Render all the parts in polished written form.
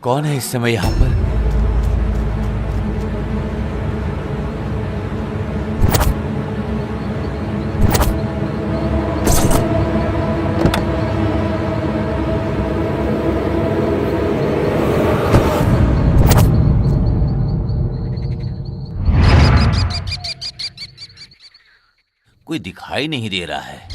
कौन है इस समय यहाँ पर? कोई दिखाई नहीं दे रहा है।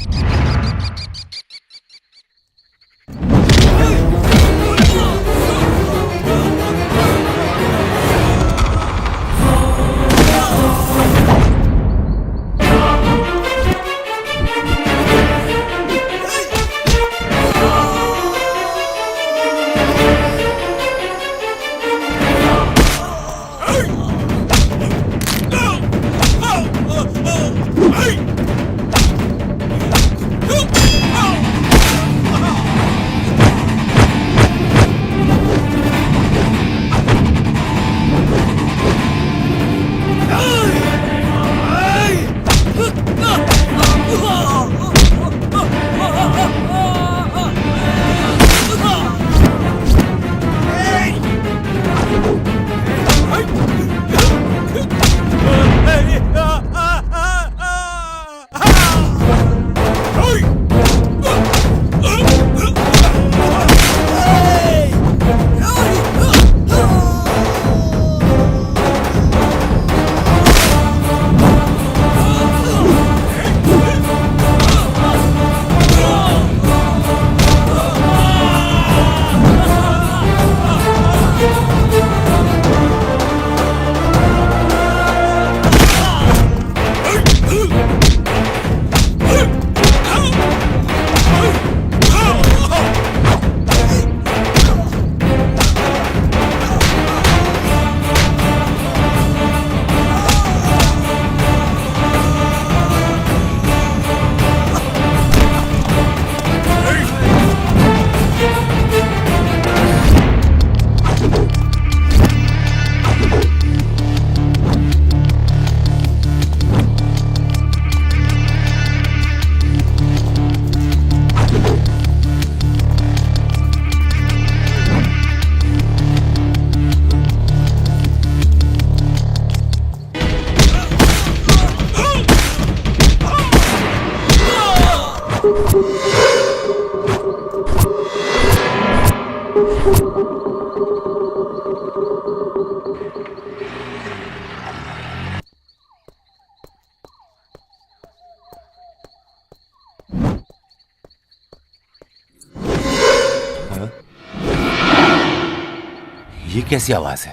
ये कैसी आवाज है?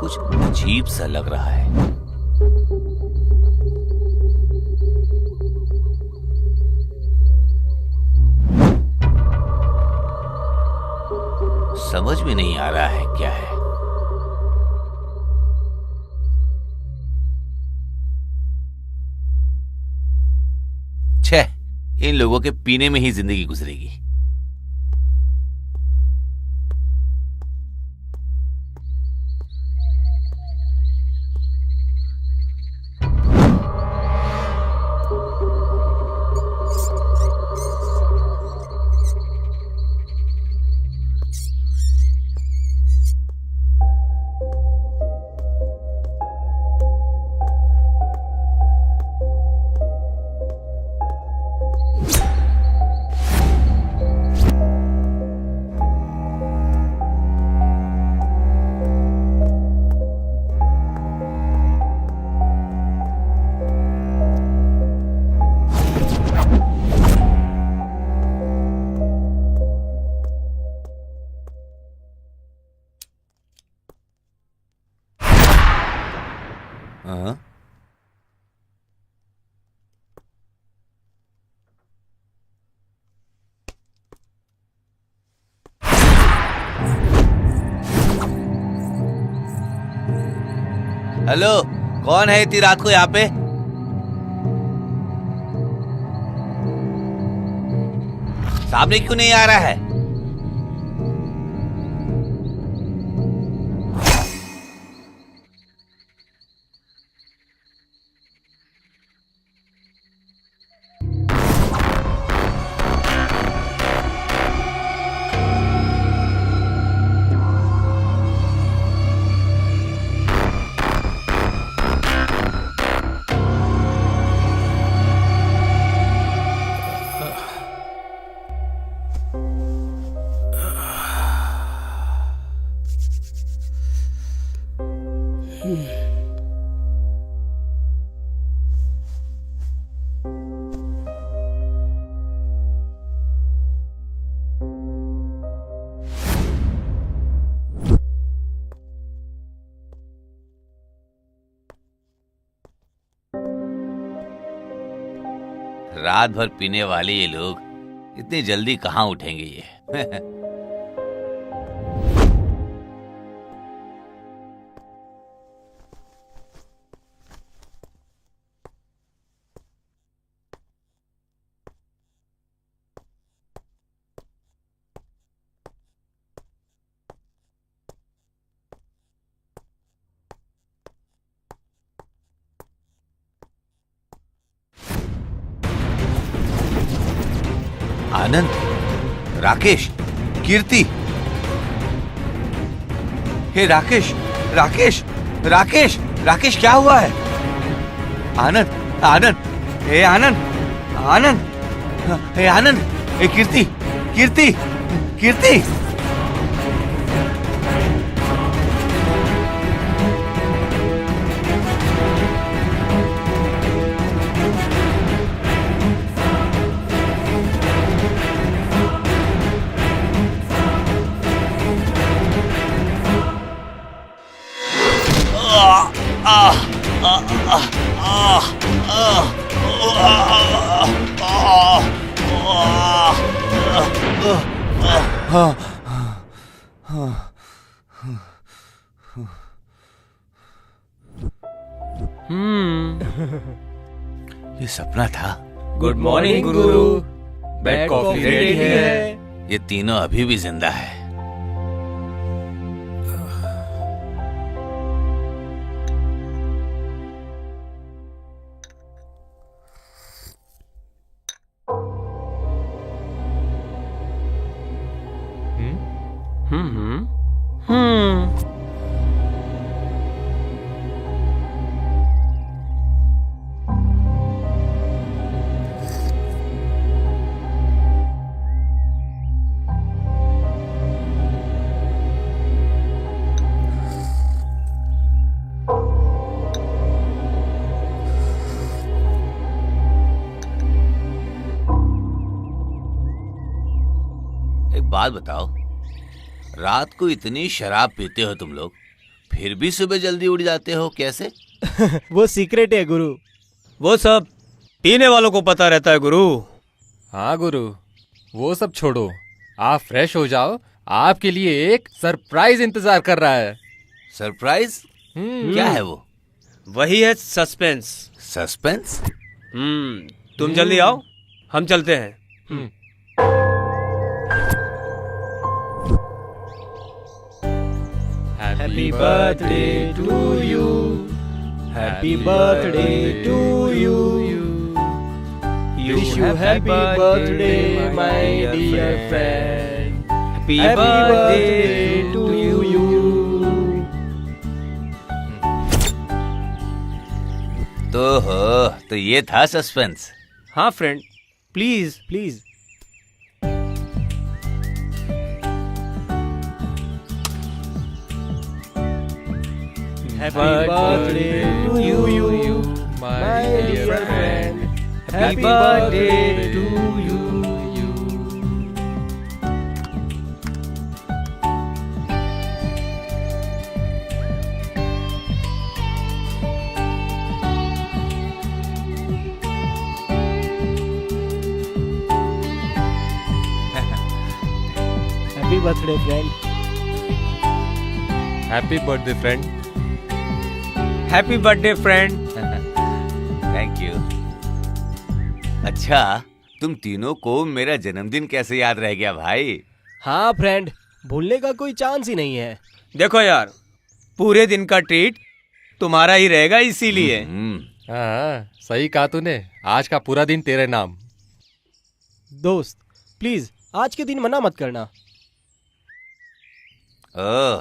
कुछ अजीब सा लग रहा है। समझ में नहीं आ रहा है क्या है। इन लोगों के पीने में ही जिंदगी गुजरेगी। हाँ? हेलो, कौन है इतनी रात को यहाँ पे? सामने क्यों नहीं आ रहा है? रात भर पीने वाले ये लोग इतनी जल्दी कहाँ उठेंगे ये। आनंद, राकेश, कीर्ति। हे राकेश, राकेश, राकेश, राकेश क्या हुआ है? आनंद, आनंद, हे आनंद, आनंद, हे आनंद, हे कीर्ति, कीर्ति, कीर्ति। ये सपना था। गुड मॉर्निंग गुरु, बेड कॉफी रेडी है। ये तीनों अभी भी जिंदा है। एक बात बताओ, रात को इतनी शराब पीते हो तुम लोग, फिर भी सुबह जल्दी उठ जाते हो, कैसे? वो सीक्रेट है गुरु। वो सब पीने वालों को पता रहता है गुरु। हाँ गुरु, वो सब छोड़ो, आप फ्रेश हो जाओ, आपके लिए एक सरप्राइज इंतजार कर रहा है। सरप्राइज? क्या है वो? वही है सस्पेंस। सस्पेंस? तुम जल्दी आओ, हम चलते हैं। Happy birthday to you. Happy birthday to you. Wish you happy birthday, my dear friend. Happy birthday to you. तो ये था सस्पेंस। हाँ friend, please Please. Happy birthday to you, my dear friend. Happy birthday to you. Happy birthday, friend. Happy birthday friend. Happy birthday friend. Thank you. अच्छा, तुम तीनों को मेरा जन्मदिन कैसे याद रह गया भाई? हाँ फ्रेंड, भूलने का कोई चांस ही नहीं है। देखो यार, पूरे दिन का ट्रीट तुम्हारा ही रहेगा, इसीलिए। हाँ सही कहा तूने, आज का पूरा दिन तेरे नाम। दोस्त प्लीज आज के दिन मना मत करना। ओह,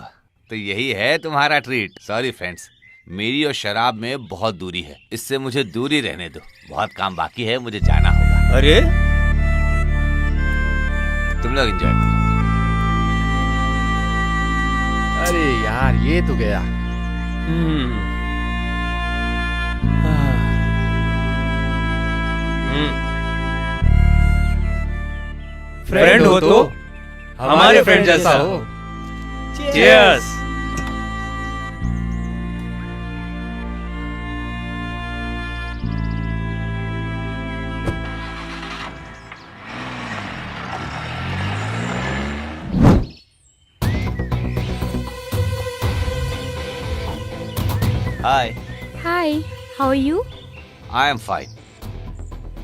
तो यही है तुम्हारा ट्रीट। सॉरी फ्रेंड्स, मेरी और शराब में बहुत दूरी है, इससे मुझे दूरी रहने दो। बहुत काम बाकी है, मुझे जाना होगा। अरे तुम लोग एंजॉय करो। अरे यार ये तो गया। फ्रेंड हो तो हमारे फ्रेंड जैसा हो। Cheers! Hi. Hi, how are you? I am fine.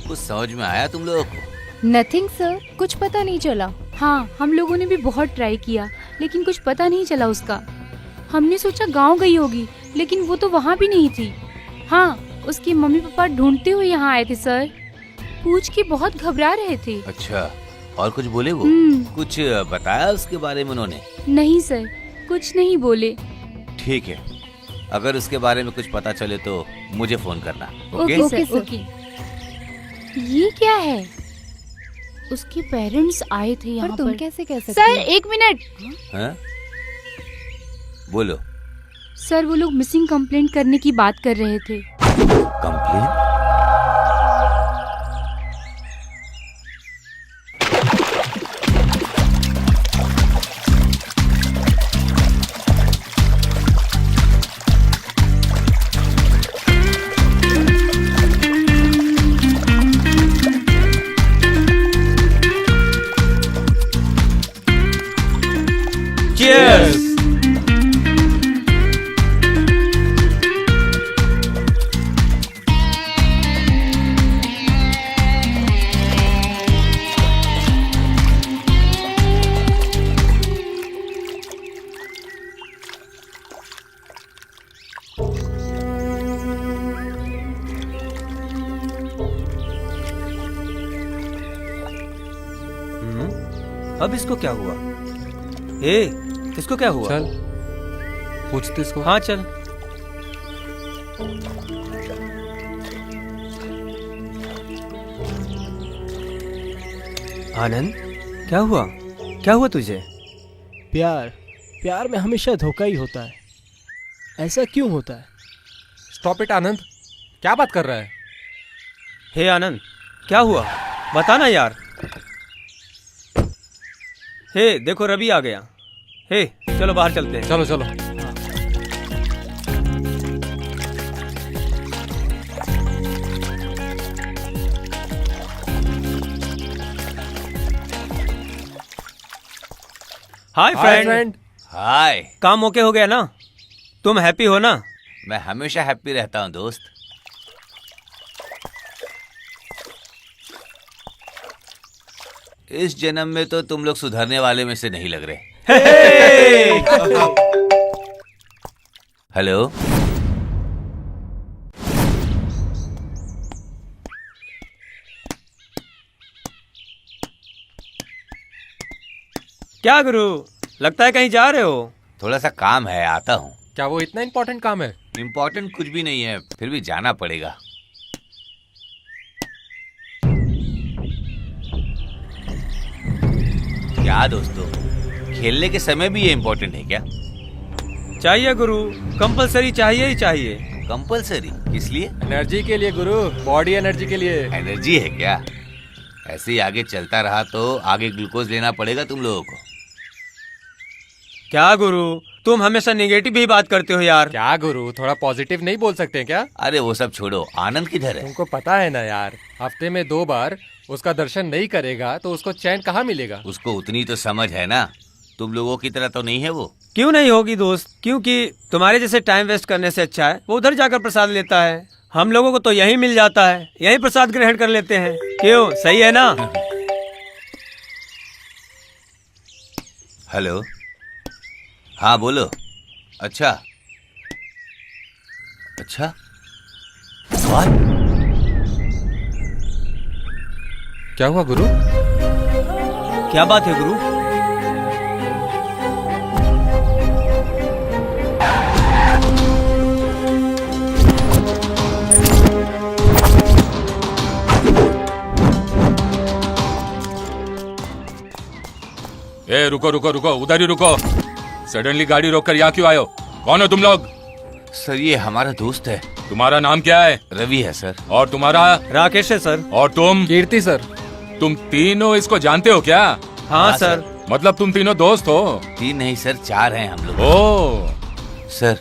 कुछ समझ में आया तुम लोगों को? नथिंग सर, कुछ पता नहीं चला। हाँ, हम लोगों ने भी बहुत ट्राई किया लेकिन कुछ पता नहीं चला उसका। हमने सोचा गांव गई होगी लेकिन वो तो वहाँ भी नहीं थी। हाँ, उसकी मम्मी पापा ढूंढते हुए यहाँ आए थे सर। पूछ के बहुत घबरा रहे थे। अच्छा, और कुछ बोले वो? कुछ बताया उसके बारे में उन्होंने? नहीं सर, कुछ नहीं बोले। ठीक है, अगर उसके बारे में कुछ पता चले तो मुझे फोन करना। Okay okay sir, okay. ये क्या है? उसके पेरेंट्स आए थे यहाँ पर। तुम कैसे कह सकती सर हो? 1 मिनट। हाँ? बोलो। सर वो लोग मिसिंग कंप्लेंट करने की बात कर रहे थे। कंप्लेन? Cheers! अब इसको क्या हुआ? इसको क्या हुआ? चल पूछते इसको। हाँ चल। आनंद, क्या हुआ? क्या हुआ तुझे? प्यार में हमेशा धोखा ही होता है। ऐसा क्यों होता है? स्टॉप इट आनंद, क्या बात कर रहा है? हे आनंद, क्या हुआ? बता ना यार। हे देखो, रवि आ गया। हे चलो बाहर चलते हैं। चलो चलो। Hi friend. हाय। काम ओके हो गया ना? तुम हैप्पी हो ना? मैं हमेशा हैप्पी रहता हूँ दोस्त। इस जन्म में तो तुम लोग सुधरने वाले में से नहीं लग रहे। हेलो। क्या गुरु, लगता है कहीं जा रहे हो? थोड़ा सा काम है, आता हूँ। क्या वो इतना इम्पोर्टेंट काम है? इम्पोर्टेंट कुछ भी नहीं है, फिर भी जाना पड़ेगा। क्या दोस्तों, खेलने के समय भी ये इम्पोर्टेंट है क्या? चाहिए गुरु, कंपलसरी चाहिए ही चाहिए। कंपलसरी किस लिए? एनर्जी के लिए गुरु, बॉडी एनर्जी के लिए। एनर्जी है क्या? ऐसे ही आगे चलता रहा तो आगे ग्लूकोज लेना पड़ेगा तुम लोगों को। क्या गुरु, तुम हमेशा नेगेटिव ही बात करते हो यार। क्या गुरु, थोड़ा पॉजिटिव नहीं बोल सकते क्या? अरे वो सब छोड़ो, आनंद किधर है? तुमको पता है ना यार, हफ्ते में 2 बार उसका दर्शन नहीं करेगा तो उसको चैन कहाँ मिलेगा? उसको उतनी तो समझ है ना, तुम लोगों की तरह तो नहीं है वो। क्यों नहीं होगी दोस्त, क्योंकि तुम्हारे जैसे टाइम वेस्ट करने से अच्छा है वो उधर जाकर प्रसाद लेता है। हम लोगों को तो यही मिल जाता है, यही प्रसाद ग्रहण कर लेते हैं। क्यों, सही है ना? हेलो। हाँ बोलो। अच्छा अच्छा, सवाल क्या हुआ गुरु? क्या बात है गुरु? ए रुको रुको रुको, उधर ही रुको। सडनली गाड़ी रोक कर यहाँ क्यों आए हो? कौन हो तुम लोग? सर, ये हमारा दोस्त है। तुम्हारा नाम क्या है? रवि है सर। और तुम्हारा? राकेश है सर। और तुम? कीर्ति सर। तुम तीनों इसको जानते हो क्या? हाँ सर। मतलब तुम तीनों दोस्त हो? 3 नहीं सर, 4 हैं हम लोग। ओ सर,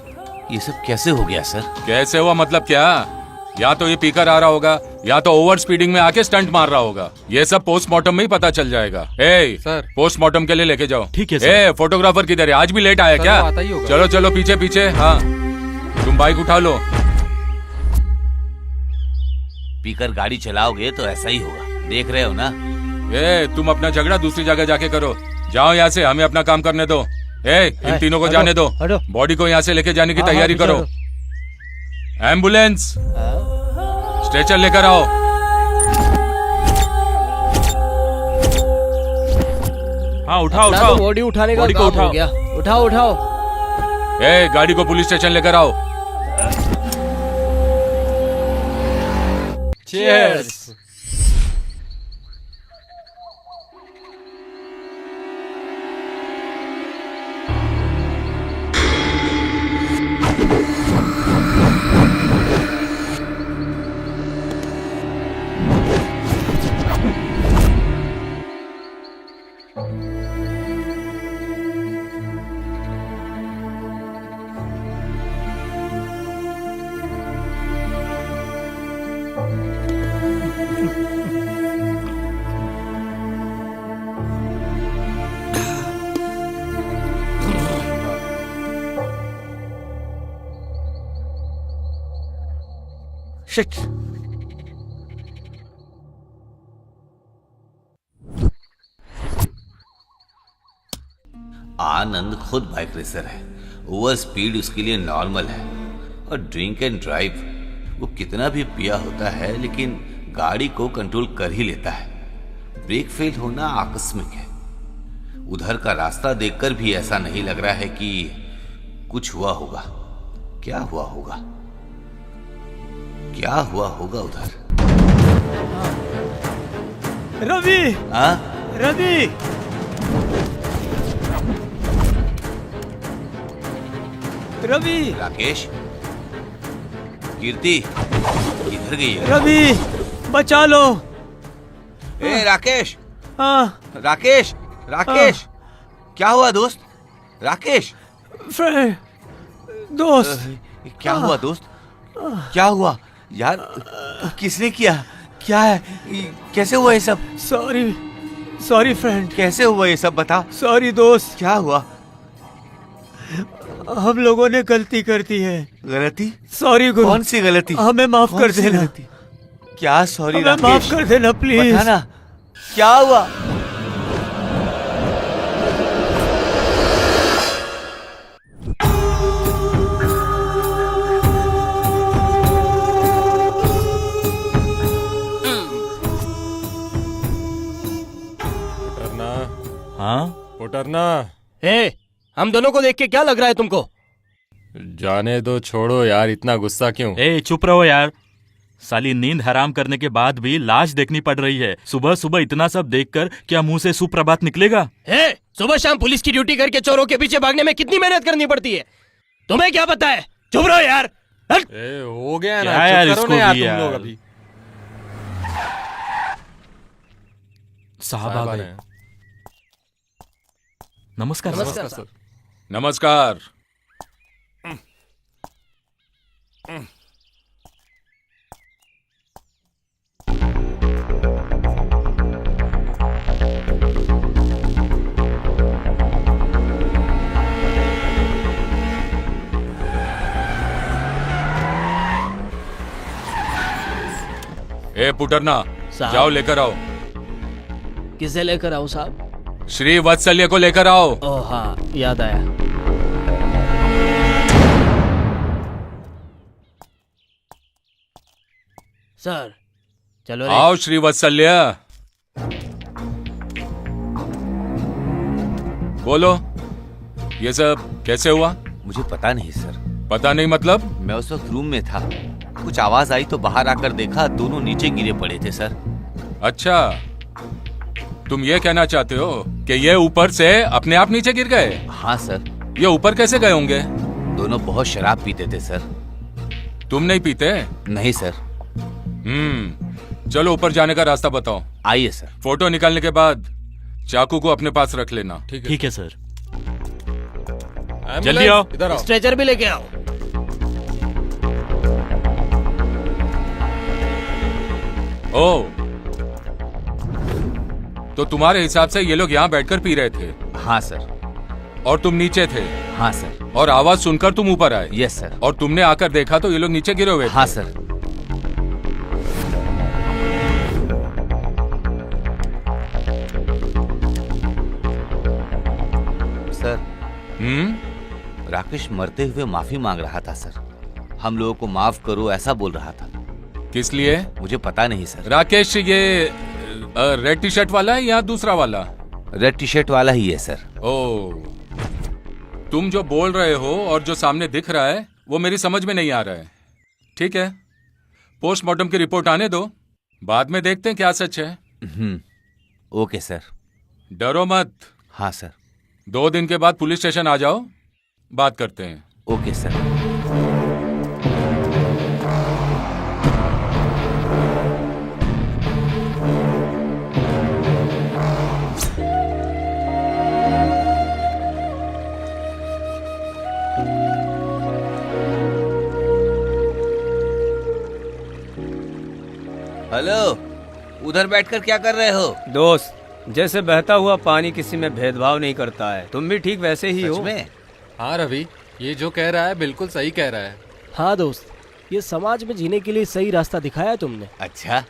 ये सब कैसे हो गया सर? कैसे हुआ मतलब क्या? या तो ये पीकर आ रहा होगा या तो ओवर स्पीडिंग में आके स्टंट मार रहा होगा। ये सब पोस्टमार्टम में ही पता चल जाएगा। ए सर। पोस्टमार्टम के लिए लेके जाओ। ठीक है सर। ए फोटोग्राफर किधर है? आज भी लेट आया सर, क्या? वो आता ही होगा। चलो चलो पीछे पीछे। हाँ तुम बाइक उठा लो। पीकर गाड़ी चलाओगे तो ऐसा ही होगा, देख रहे हो ना। तुम अपना झगड़ा दूसरी जगह जाके करो। जाओ यहाँ से, हमें अपना काम करने दो। इन तीनों को जाने दो। बॉडी को यहाँ से लेके जाने की तैयारी करो। एम्बुलेंस, स्ट्रेचर लेकर आओ। हाँ उठाओ उठाओ। बॉडी उठाने का बॉडी को काम उठाओ। हो गया। उठाओ उठाओ। गाड़ी को पुलिस स्टेशन लेकर आओ। Cheers! शिट। आनंद खुद बाइक रेसर है, ओवर स्पीड उसके लिए नॉर्मल है। और ड्रिंक एंड ड्राइव, वो कितना भी पिया होता है लेकिन गाड़ी को कंट्रोल कर ही लेता है। ब्रेक फेल होना आकस्मिक है। उधर का रास्ता देखकर भी ऐसा नहीं लग रहा है कि कुछ हुआ होगा। क्या हुआ होगा, क्या हुआ होगा उधर? रवि, हाँ रवि, रवि, राकेश, कीर्ति किधर गई है? रवि, बचा लो। ए राकेश, हाँ, राकेश, राकेश, क्या हुआ दोस्त? राकेश, फ्रेंड, दोस्त। क्या हुआ दोस्त? क्या हुआ यार? किसने किया? क्या है? कैसे हुआ ये सब? Sorry friend. कैसे हुआ ये सब बता। सॉरी दोस्त। क्या हुआ? हम लोगों ने गलती कर दी है। गलती? सॉरी गुरु। कौन सी गलती? हमें माफ कर देना। क्या सॉरी हमें राकेश? माफ कर देना प्लीज। बताना क्या हुआ? हाँ उतरना। हम दोनों को देख के क्या लग रहा है तुमको? जाने दो, छोड़ो यार, इतना गुस्सा क्यों? ए चुप रहो यार। साली नींद हराम करने के बाद भी लाश देखनी पड़ रही है। सुबह सुबह इतना सब देखकर क्या मुंह से सुप्रभात निकलेगा? सुबह शाम पुलिस की ड्यूटी करके चोरों के पीछे भागने में कितनी मेहनत करनी पड़ती है, तुम्हें क्या पता है? चुप रहो यार। हो गया ना, क्या यार चुप करो इसको ना यार भी तुम यार। लोग अभी। साहब आ गए। नमस्कार नमस्कार सर। नमस्कार। पुटरना, साहब। जाओ लेकर आओ। किसे लेकर आओ साहब? श्री वत्सल्य को लेकर आओ। ओह हाँ, याद आया। सर चलो रे। आओ श्री वत्सल्य, बोलो ये सब कैसे हुआ? मुझे पता नहीं सर। पता नहीं मतलब? मैं उस वक्त रूम में था, कुछ आवाज आई तो बाहर आकर देखा, दोनों नीचे गिरे पड़े थे सर। अच्छा, तुम ये कहना चाहते हो कि ये ऊपर से अपने आप नीचे गिर गए? हाँ सर। ये ऊपर कैसे गए होंगे? दोनों बहुत शराब पीते थे सर। तुम नहीं पीते? नहीं सर। चलो ऊपर जाने का रास्ता बताओ। आइए सर। फोटो निकालने के बाद चाकू को अपने पास रख लेना। ठीक है सर। एम्बुलेंस, जल्दी आओ। इधर आओ। स्ट्रेचर भी लेके आओ। ओ, तो तुम्हारे हिसाब से ये लोग यहाँ बैठकर पी रहे थे? हाँ सर। और तुम नीचे थे हाँ सर। और आवाज सुनकर तुम ऊपर आए। Yes sir. और तुमने आकर देखा तो ये लोग नीचे गिरे हुए थे। हाँ सर। सर, राकेश मरते हुए माफी मांग रहा था सर। हम लोगों को माफ करो ऐसा बोल रहा था। किस लिए? मुझे पता नहीं सर। राकेश ये रेड टी शर्ट वाला है या दूसरा वाला? रेड टी शर्ट वाला ही है सर। ओ, तुम जो बोल रहे हो और जो सामने दिख रहा है वो मेरी समझ में नहीं आ रहा है। ठीक है, पोस्टमार्टम की रिपोर्ट आने दो, बाद में देखते हैं क्या सच है। Okay sir. डरो मत। हाँ सर। 2 दिन के बाद पुलिस स्टेशन आ जाओ, बात करते हैं। Okay sir. हेलो, उधर बैठकर क्या कर रहे हो? दोस्त, जैसे बहता हुआ पानी किसी में भेदभाव नहीं करता है, तुम भी ठीक वैसे ही हो। सच में? हाँ रवि, ये जो कह रहा है बिल्कुल सही कह रहा है। हाँ दोस्त, ये समाज में जीने के लिए सही रास्ता दिखाया है तुमने। अच्छा,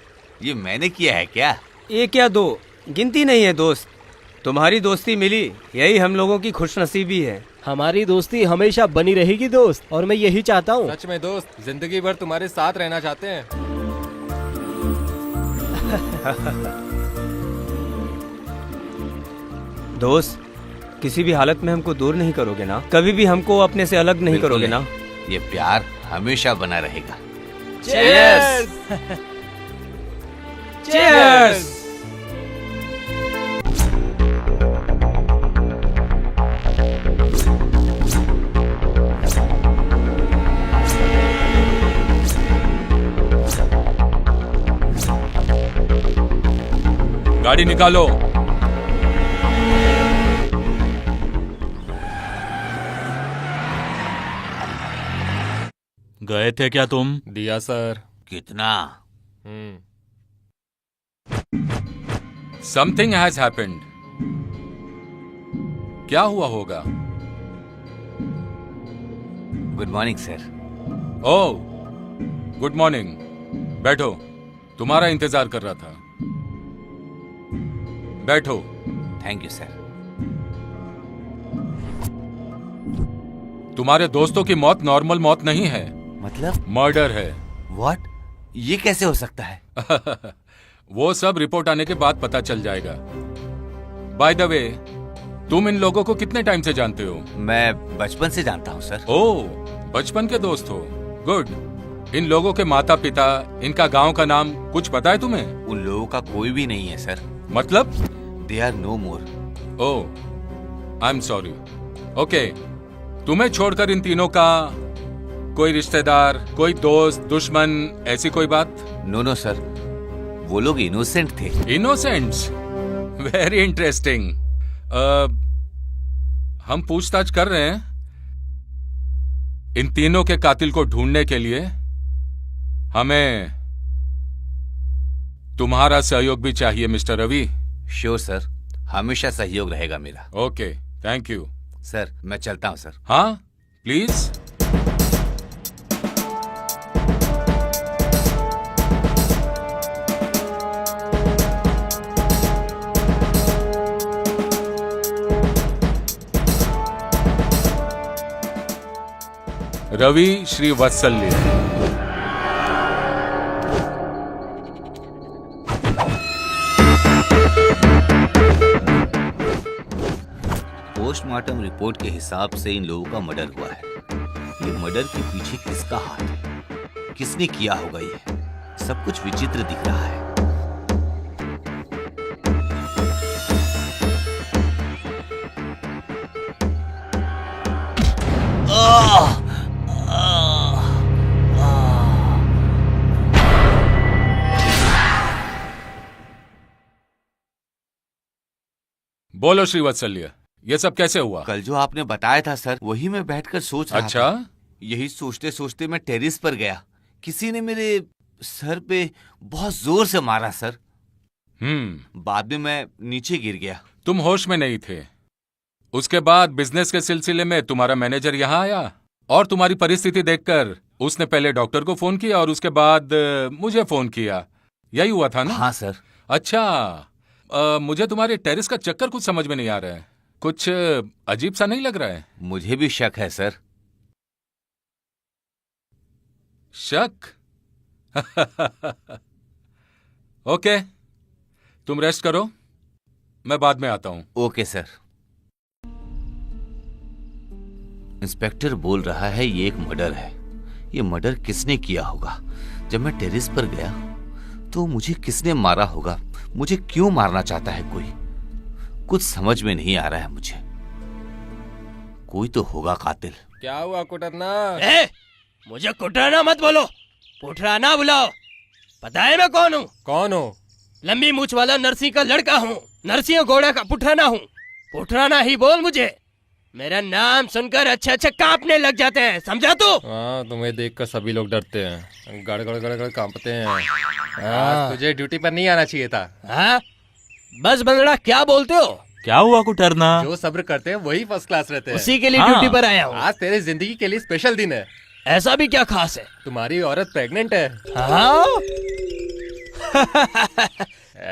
ये मैंने किया है क्या? एक या दो, गिनती नहीं है दोस्त। तुम्हारी दोस्ती मिली, यही हम लोगों की खुशनसीबी है। हमारी दोस्ती हमेशा बनी रहेगी दोस्त, और मैं यही चाहता हूँ। सच में दोस्त, जिंदगी भर तुम्हारे साथ रहना चाहते हैं। दोस्त, किसी भी हालत में हमको दूर नहीं करोगे ना? कभी भी हमको अपने से अलग नहीं बिल्कुल करोगे ना? ये प्यार हमेशा बना रहेगा। Cheers! Cheers! गाड़ी निकालो। गए थे क्या तुम? दिया सर। कितना? Something has happened. क्या हुआ होगा? Good morning sir. Oh, good morning. बैठो, तुम्हारा इंतजार कर रहा था। बैठो। Thank you sir. तुम्हारे दोस्तों की मौत नॉर्मल मौत नहीं है, मतलब? मर्डर है। व्हाट? ये कैसे हो सकता है? वो सब रिपोर्ट आने के बाद पता चल जाएगा। बाय द वे, तुम इन लोगों को कितने टाइम से जानते हो? मैं बचपन से जानता हूँ सर। ओह, बचपन के दोस्त हो। गुड। इन लोगों के माता पिता, इनका गांव का नाम कुछ पता है तुम्हें? उन लोगों का कोई भी नहीं है सर। मतलब? They are no more. Oh, I am sorry. Okay, तुम्हें छोड़कर इन तीनों का कोई रिश्तेदार, कोई दोस्त, दुश्मन, ऐसी कोई बात? नो नो सर, वो लोग इनोसेंट थे। इनोसेंट्स? Very interesting. हम पूछताछ कर रहे हैं। इन तीनों के कातिल को ढूंढने के लिए हमें तुम्हारा सहयोग भी चाहिए मिस्टर रवि। श्योर सर, हमेशा सहयोग रहेगा मेरा। Okay, thank you. सर, मैं चलता हूँ सर। हाँ, प्लीज। रवि श्रीवत्सल्य। पोस्टमार्टम रिपोर्ट के हिसाब से इन लोगों का मर्डर हुआ है। ये मर्डर के पीछे किसका हाथ है? किसने किया होगा? ये सब कुछ विचित्र दिख रहा है। बोलो श्रीवत्सल्य, ये सब कैसे हुआ? कल जो आपने बताया था सर, वही मैं बैठकर सोच रहा अच्छा? था। यही सोचते सोचते मैं टेरिस पर गया। किसी ने मेरे सर पे बहुत जोर से मारा सर। बाद में मैं नीचे गिर गया। तुम होश में नहीं थे, उसके बाद बिजनेस के सिलसिले में तुम्हारा मैनेजर यहाँ आया और तुम्हारी परिस्थिति देखकर उसने पहले डॉक्टर को फोन किया और उसके बाद मुझे फोन किया। यही हुआ था ना? हाँ सर। अच्छा, मुझे तुम्हारे टेरेस का चक्कर कुछ समझ में नहीं आ रहा है। कुछ अजीब सा नहीं लग रहा है? मुझे भी शक है सर। शक? ओके, तुम रेस्ट करो, मैं बाद में आता हूं। Okay sir. इंस्पेक्टर बोल रहा है ये एक मर्डर है। ये मर्डर किसने किया होगा? जब मैं टेरेस पर गया तो मुझे किसने मारा होगा? मुझे क्यों मारना चाहता है कोई? कुछ समझ में नहीं आ रहा है मुझे। कोई तो होगा कातिल। क्या हुआ कुटरना? मुझे कुटराना मत बोलो, पुटराना बुलाओ। पता है मैं कौन हूँ? कौन हो? लंबी मूछ वाला नरसिंह का लड़का हूँ, नरसिंह घोड़ा का पुटराना हूँ। पुटराना ही बोल मुझे। मेरा नाम सुनकर अच्छे अच्छे कांपने लग जाते हैं, समझा तू? हाँ, तुम्हें देखकर सभी लोग डरते हैं, गड़ गड़ गड़ गड़ कांपते हैं। आज तुझे ड्यूटी पर नहीं आना चाहिए था। हाँ? बस बंदड़ा, क्या बोलते हो? क्या हुआ कुटरना? जो सब्र करते हैं वही फर्स्ट क्लास रहते हैं। उसी के लिए हाँ। ड्यूटी पर आया हूँ। आज तेरे जिंदगी के लिए स्पेशल दिन है। ऐसा भी क्या खास है? तुम्हारी औरत प्रेग्नेंट है। हाँ?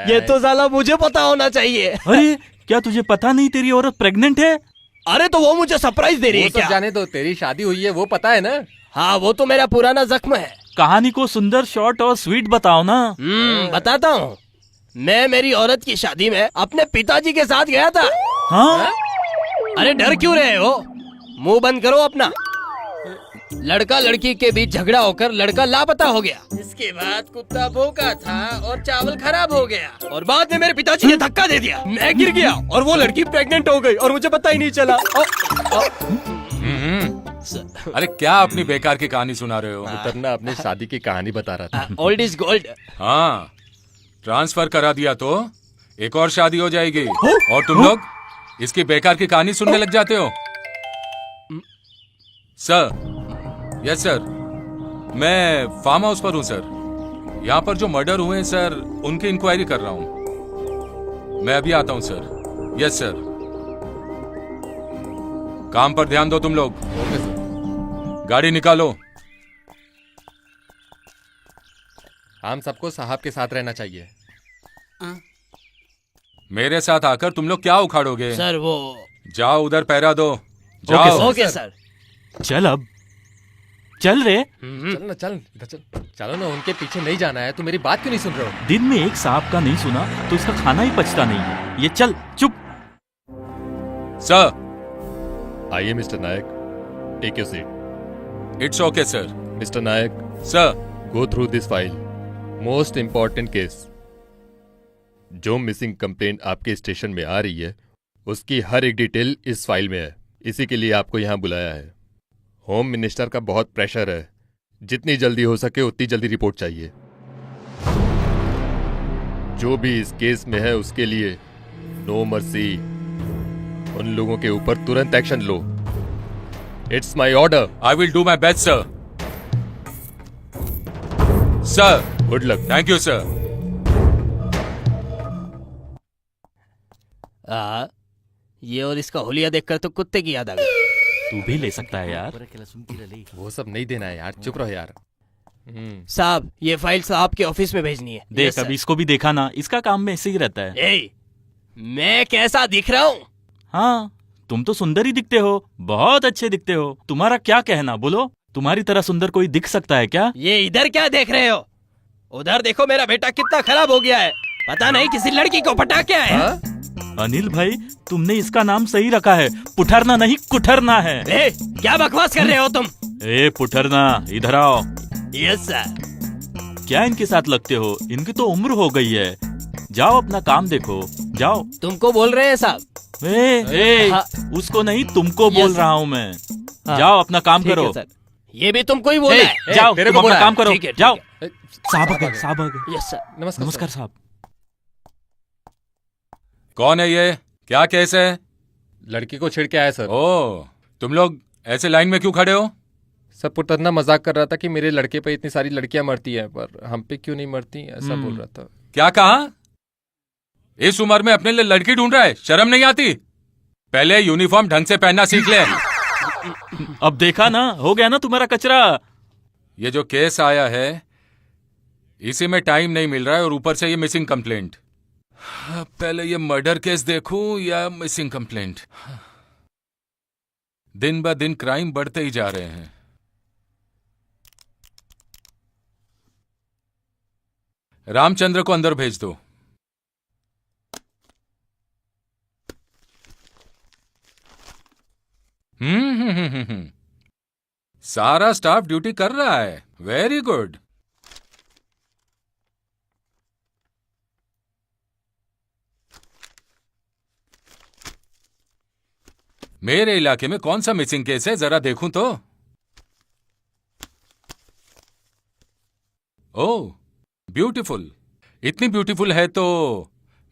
ये तो साला मुझे पता होना चाहिए। अरे क्या तुझे पता नहीं तेरी औरत प्रेग्नेंट है? अरे तो वो मुझे सरप्राइज दे रही वो है सब क्या? जाने दो, तेरी शादी हुई है वो पता है ना? हाँ, वो तो मेरा पुराना जख्म है। कहानी को सुंदर, शॉर्ट और स्वीट बताओ ना। बताता हूँ। मैं मेरी औरत की शादी में अपने पिताजी के साथ गया था। हाँ? अरे डर क्यों रहे हो? मुंह बंद करो अपना। लड़का लड़की के बीच झगड़ा होकर लड़का लापता हो गया। इसके बाद कुत्ता भूखा था और चावल खराब हो गया और बाद में मेरे पिताजी ने धक्का दे दिया। मैं गिर गया और वो लड़की प्रेग्नेंट हो गई और मुझे पता ही नहीं चला। अरे क्या अपनी बेकार की कहानी सुना रहे हो? कुटरना अपनी शादी की कहानी बता रहा था। Old is gold. हाँ, ट्रांसफर करा दिया तो एक और शादी हो जाएगी और तुम लोग इसकी बेकार की कहानी सुनने लग जाते हो। सर, यस सर, मैं फार्म हाउस पर हूँ सर। यहाँ पर जो मर्डर हुए हैं सर, उनकी इंक्वायरी कर रहा हूँ। मैं अभी आता हूँ सर। Yes sir. काम पर ध्यान दो तुम लोग। गाड़ी निकालो। हम सबको साहब के साथ रहना चाहिए। मेरे साथ आकर तुम लोग क्या उखाड़ोगे? सर वो जाओ उधर पहरा दो। जाओ। Okay sir. चल अब चल रे। चल ना, चल इधर चल। चलो ना, उनके पीछे नहीं जाना है। तुम मेरी बात क्यों नहीं सुन रहे हो? दिन में एक सांप का नहीं सुना तो इसका खाना ही पचता नहीं है। ये चल चुप। सर। आइए mister Nayak, take your seat. It's okay sir. Mister Nayak, sir. Go through this file. Most important case. जो मिसिंग कंप्लेंट आपके स्टेशन में आ रही है उसकी हर एक डिटेल इस फाइल में है। इसी के लिए आपको यहाँ बुलाया है। होम मिनिस्टर का बहुत प्रेशर है, जितनी जल्दी हो सके उतनी जल्दी रिपोर्ट चाहिए। जो भी इस केस में है उसके लिए नो मर्सी। उन लोगों के ऊपर तुरंत action low. It's my order. I will do my best sir. Sir. Good luck. Thank you sir. ये और इसका होलिया देखकर तो कुत्ते की याद आ गई। तू भी ले सकता है यार। वो सब नहीं देना है यार, चुप रहो यार। साहब, ये फाइल साहब के ऑफिस में भेजनी है। देख Yes, sir. अभी इसको भी देखा ना, इसका काम में ऐसे ही रहता है। ए, मैं कैसा दिख रहा हूँ? हाँ, तुम तो सुंदर ही दिखते हो, बहुत अच्छे दिखते हो। तुम्हारा क्या कहना, बोलो। तुम्हारी तरह सुंदर कोई दिख सकता है क्या? ये इधर क्या देख रहे हो? उधर देखो, मेरा बेटा कितना खराब हो गया है। पता नहीं किसी लड़की को पटा क्या है। अनिल भाई, तुमने इसका नाम सही रखा है। पुठरना नहीं, कुठरना है। ए, क्या बकवास कर रहे हो तुम? ए पुठरना, इधर आओ। Yes sir. क्या इनके साथ लगते हो? इनकी तो उम्र हो गई है। जाओ अपना काम देखो, जाओ। तुमको बोल रहे हैं साहब? ए, हाँ। उसको नहीं, तुमको Yes, बोल sir. रहा हूँ मैं। हाँ। जाओ अपना काम ठीक है, करो। सर। ये भी तुमको ही बोला है। जाओ, तेरे तुम को अपना बोला काम है। करो। ठीक है, जाओ। ठीक साहब आ गए, साहब आ गए। Yes sir. नमस्कार साहब। कौन है ये? क्या केस है? लड़की को छेड़ के आया सर। ओ, तुम लोग ऐसे लाइन में क्यों खड़े हो? सब पुटरना मजाक कर रहा था कि मेरे लड़के पे इतनी सारी लड़कियां मरती हैं, पर हम पे क्यों नहीं मरती, ऐसा बोल रहा था। क्या कहा? इस उम्र में अपने लिए लड़की ढूंढ रहा है? शर्म नहीं आती? पहले यूनिफॉर्म ढंग से पहनना सीख ले। अब देखा ना, हो गया ना तुम्हारा कचरा। ये जो केस आया है इसी में टाइम नहीं मिल रहा है और ऊपर से ये मिसिंग कंप्लेंट। पहले ये मर्डर केस देखूं या मिसिंग कंप्लेंट। दिन ब दिन क्राइम बढ़ते ही जा रहे हैं। रामचंद्र को अंदर भेज दो। सारा स्टाफ ड्यूटी कर रहा है। Very good. मेरे इलाके में कौन सा मिसिंग केस है, जरा देखूं तो। ओह, ब्यूटीफुल। इतनी ब्यूटीफुल है तो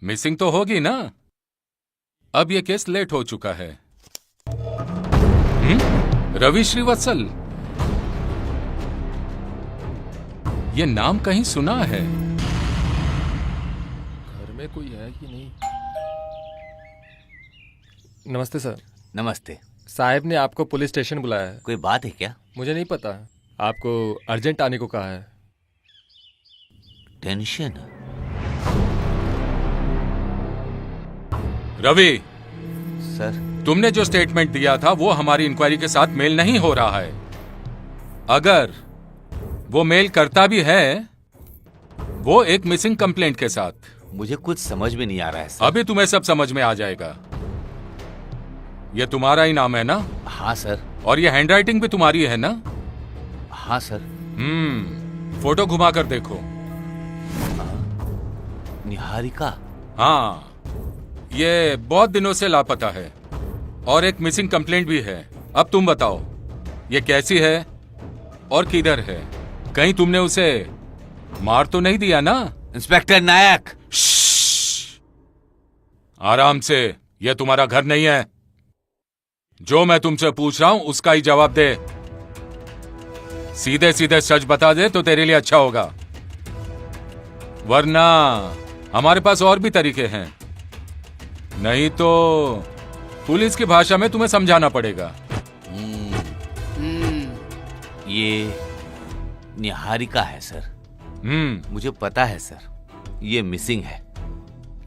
मिसिंग तो होगी ना। अब यह केस लेट हो चुका है। रवि श्रीवत्सल, यह नाम कहीं सुना है। घर में कोई है कि नहीं? नमस्ते सर। नमस्ते। साहब ने आपको पुलिस स्टेशन बुलाया है। कोई बात है क्या? मुझे नहीं पता, आपको अर्जेंट आने को कहा है। टेंशन? रवि सर, तुमने जो स्टेटमेंट दिया था वो हमारी इंक्वायरी के साथ मेल नहीं हो रहा है। अगर वो मेल करता भी है वो एक मिसिंग कंप्लेंट के साथ। मुझे कुछ समझ में नहीं आ रहा है सर। अभी तुम्हें सब समझ में आ जाएगा। ये तुम्हारा ही नाम है ना? हाँ सर। और ये हैंडराइटिंग भी तुम्हारी है ना? हाँ सर। फोटो घुमा कर देखो। निहारिका? हाँ, ये बहुत दिनों से लापता है और एक मिसिंग कंप्लेंट भी है। अब तुम बताओ ये कैसी है और किधर है? कहीं तुमने उसे मार तो नहीं दिया ना? इंस्पेक्टर नायक, आराम से, यह तुम्हारा घर नहीं है। जो मैं तुमसे पूछ रहा हूं उसका ही जवाब दे। सीधे सीधे सच बता दे तो तेरे लिए अच्छा होगा, वरना हमारे पास और भी तरीके हैं। नहीं तो पुलिस की भाषा में तुम्हें समझाना पड़ेगा। ये निहारिका है सर। मुझे पता है सर ये मिसिंग है,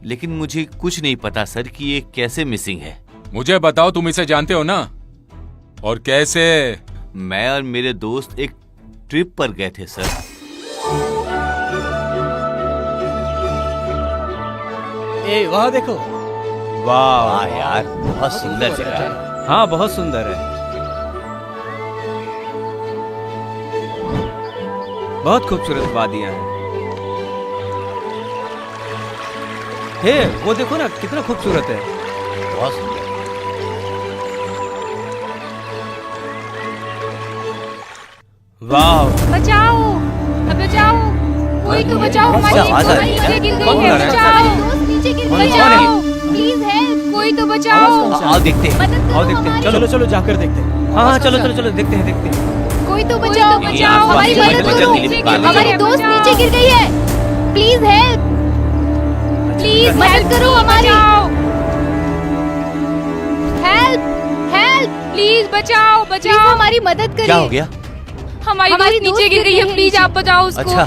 लेकिन मुझे कुछ नहीं पता सर कि ये कैसे मिसिंग है। मुझे बताओ, तुम इसे जानते हो ना? और कैसे? मैं और मेरे दोस्त एक ट्रिप पर गए थे सर। ए वहाँ देखो। वाह वाह यार, बहुत सुंदर जगह है। हाँ, बहुत सुंदर है। बहुत खूबसूरत वादियां हैं। हे, वो देखो ना कितना खूबसूरत है। बहुत सुंदर। वाह, बचाओ, अब बचाओ, कोई तो बचाओ, हमारी आवाज आ रही है। नीचे गिर गई कौन है, आ रहा है? बचाओ, नीचे गिर गई है, बचाओ, प्लीज हेल्प, कोई तो बचाओ, आओ देखते हैं। मदद आओ करो देखते हैं। हमारी, चलो चलो जाकर देखते हैं। हाँ हाँ, चलो चलो चलो, देखते हैं देखते हैं। कोई तो बचाओ, बचाओ, हमारी मदद करो, हमारी दोस्त नीचे गिर गई है, प्लीज हेल्प, प्लीज मदद करो हमारी, हेल्प, हेल्प, प्लीज बचाओ, बचाओ, हमारी मदद करिए। क्या हो गया? हमारी दोस्त नीचे गिर गई है, प्लीज आप बचाओ उसको। अच्छा।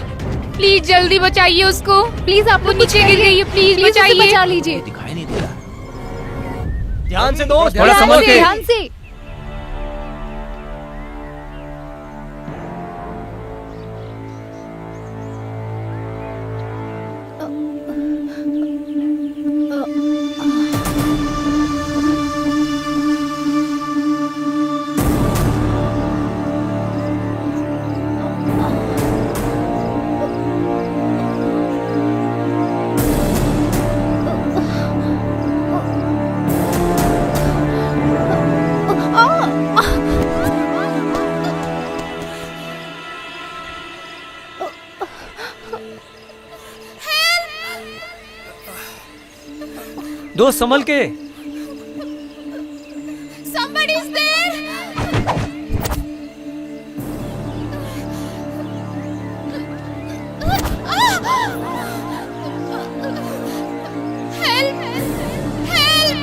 प्लीज जल्दी बचाइए उसको, प्लीज आप लोग नीचे गिर गई है, प्लीज बचाइए, बचा लीजिए, दिखाई नहीं दे रहा। ध्यान से दोस्त, ध्यान थोड़ा संभल से, के। ध्यान से। दोस्त संभल के। Somebody is there. Help! Help!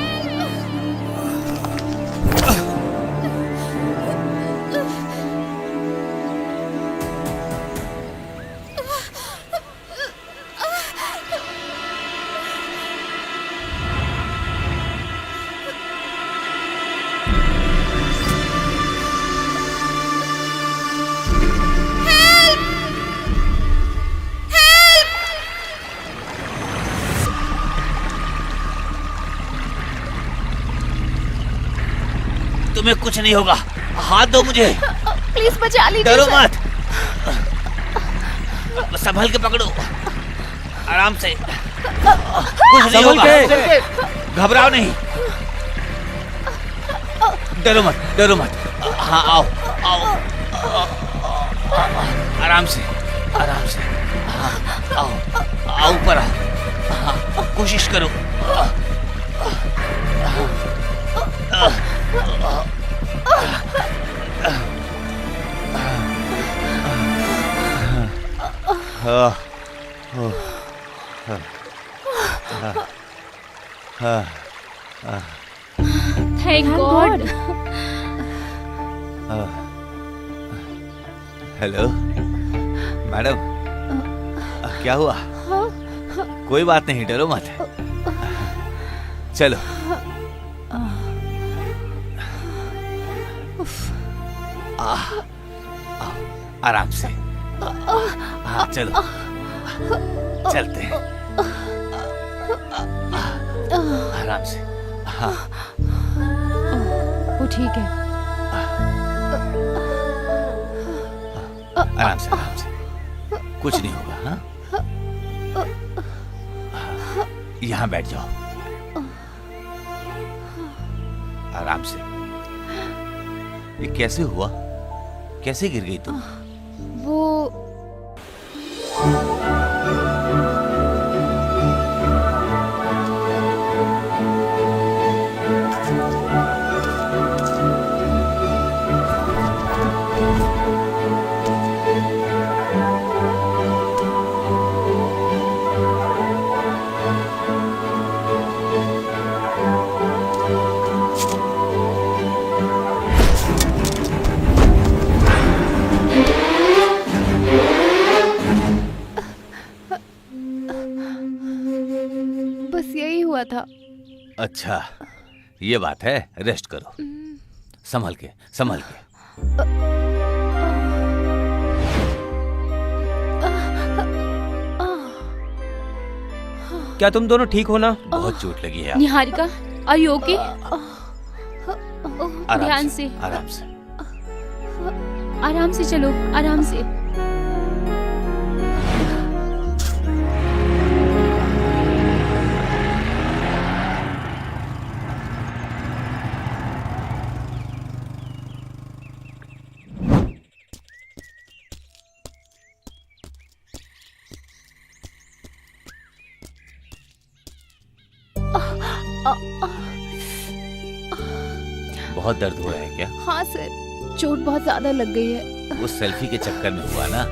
तुम्हें कुछ नहीं होगा, हाथ दो मुझे। प्लीज बचा लीजिए डरो सर। मत, संभल के पकड़ो, आराम से, कुछ नहीं संभल होगा, के। घबराओ नहीं, डरो मत, डरो मत। हाँ आओ आओ, आराम से, आराम से। हाँ आओ आओ, ऊपर आओ। हाँ, कोशिश करो। Thank God. हेलो मैडम, क्या हुआ? कोई बात नहीं, डरो मत, चलो। आराम से, हाँ चलो, चलते हैं, आराम से। हाँ वो ठीक है। आराम से, आराम से, कुछ नहीं होगा। हाँ यहाँ बैठ जाओ, आराम से। ये कैसे हुआ? कैसे गिर गई तुम? वो बस यही हुआ था। अच्छा ये बात है, रेस्ट करो, संभल के, संभल के। क्या तुम दोनों ठीक हो ना? बहुत चोट लगी है। Niharika, are you okay? आराम ध्यान से, आराम से। आराम से चलो, आराम से। बहुत दर्द हो रहा है क्या? हाँ सर, चोट बहुत ज्यादा लग गई है। वो सेल्फी के चक्कर में हुआ ना?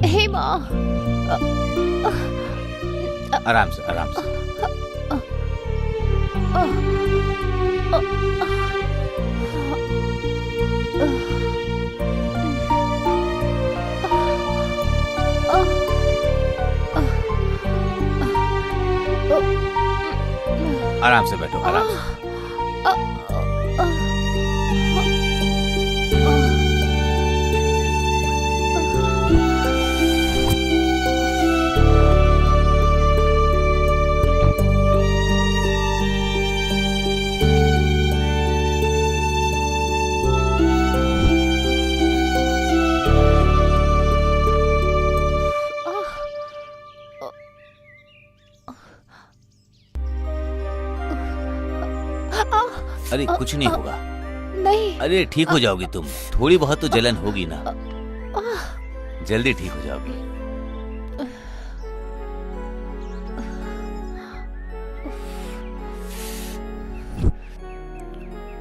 हे माँ, आराम से, आराम से। आराम से बैठो, आराम से। अरे कुछ नहीं होगा। नहीं। अरे ठीक हो जाओगी तुम, थोड़ी बहुत तो जलन होगी ना, जल्दी ठीक हो जाओगी।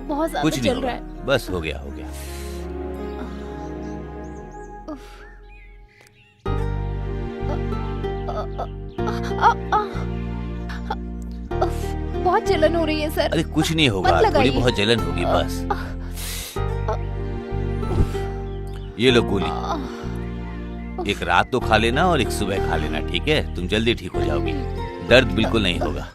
बहुत ज्यादा कुछ नहीं चल रहा होगा, है। बस हो गया, हो गया। बहुत जलन हो रही है सर। अरे कुछ नहीं होगा, मत थोड़ी लगाइए। बहुत जलन होगी बस। ये लो गोली। एक रात तो खा लेना और एक सुबह खा लेना, ठीक है? तुम जल्दी ठीक हो जाओगी, दर्द बिल्कुल नहीं होगा।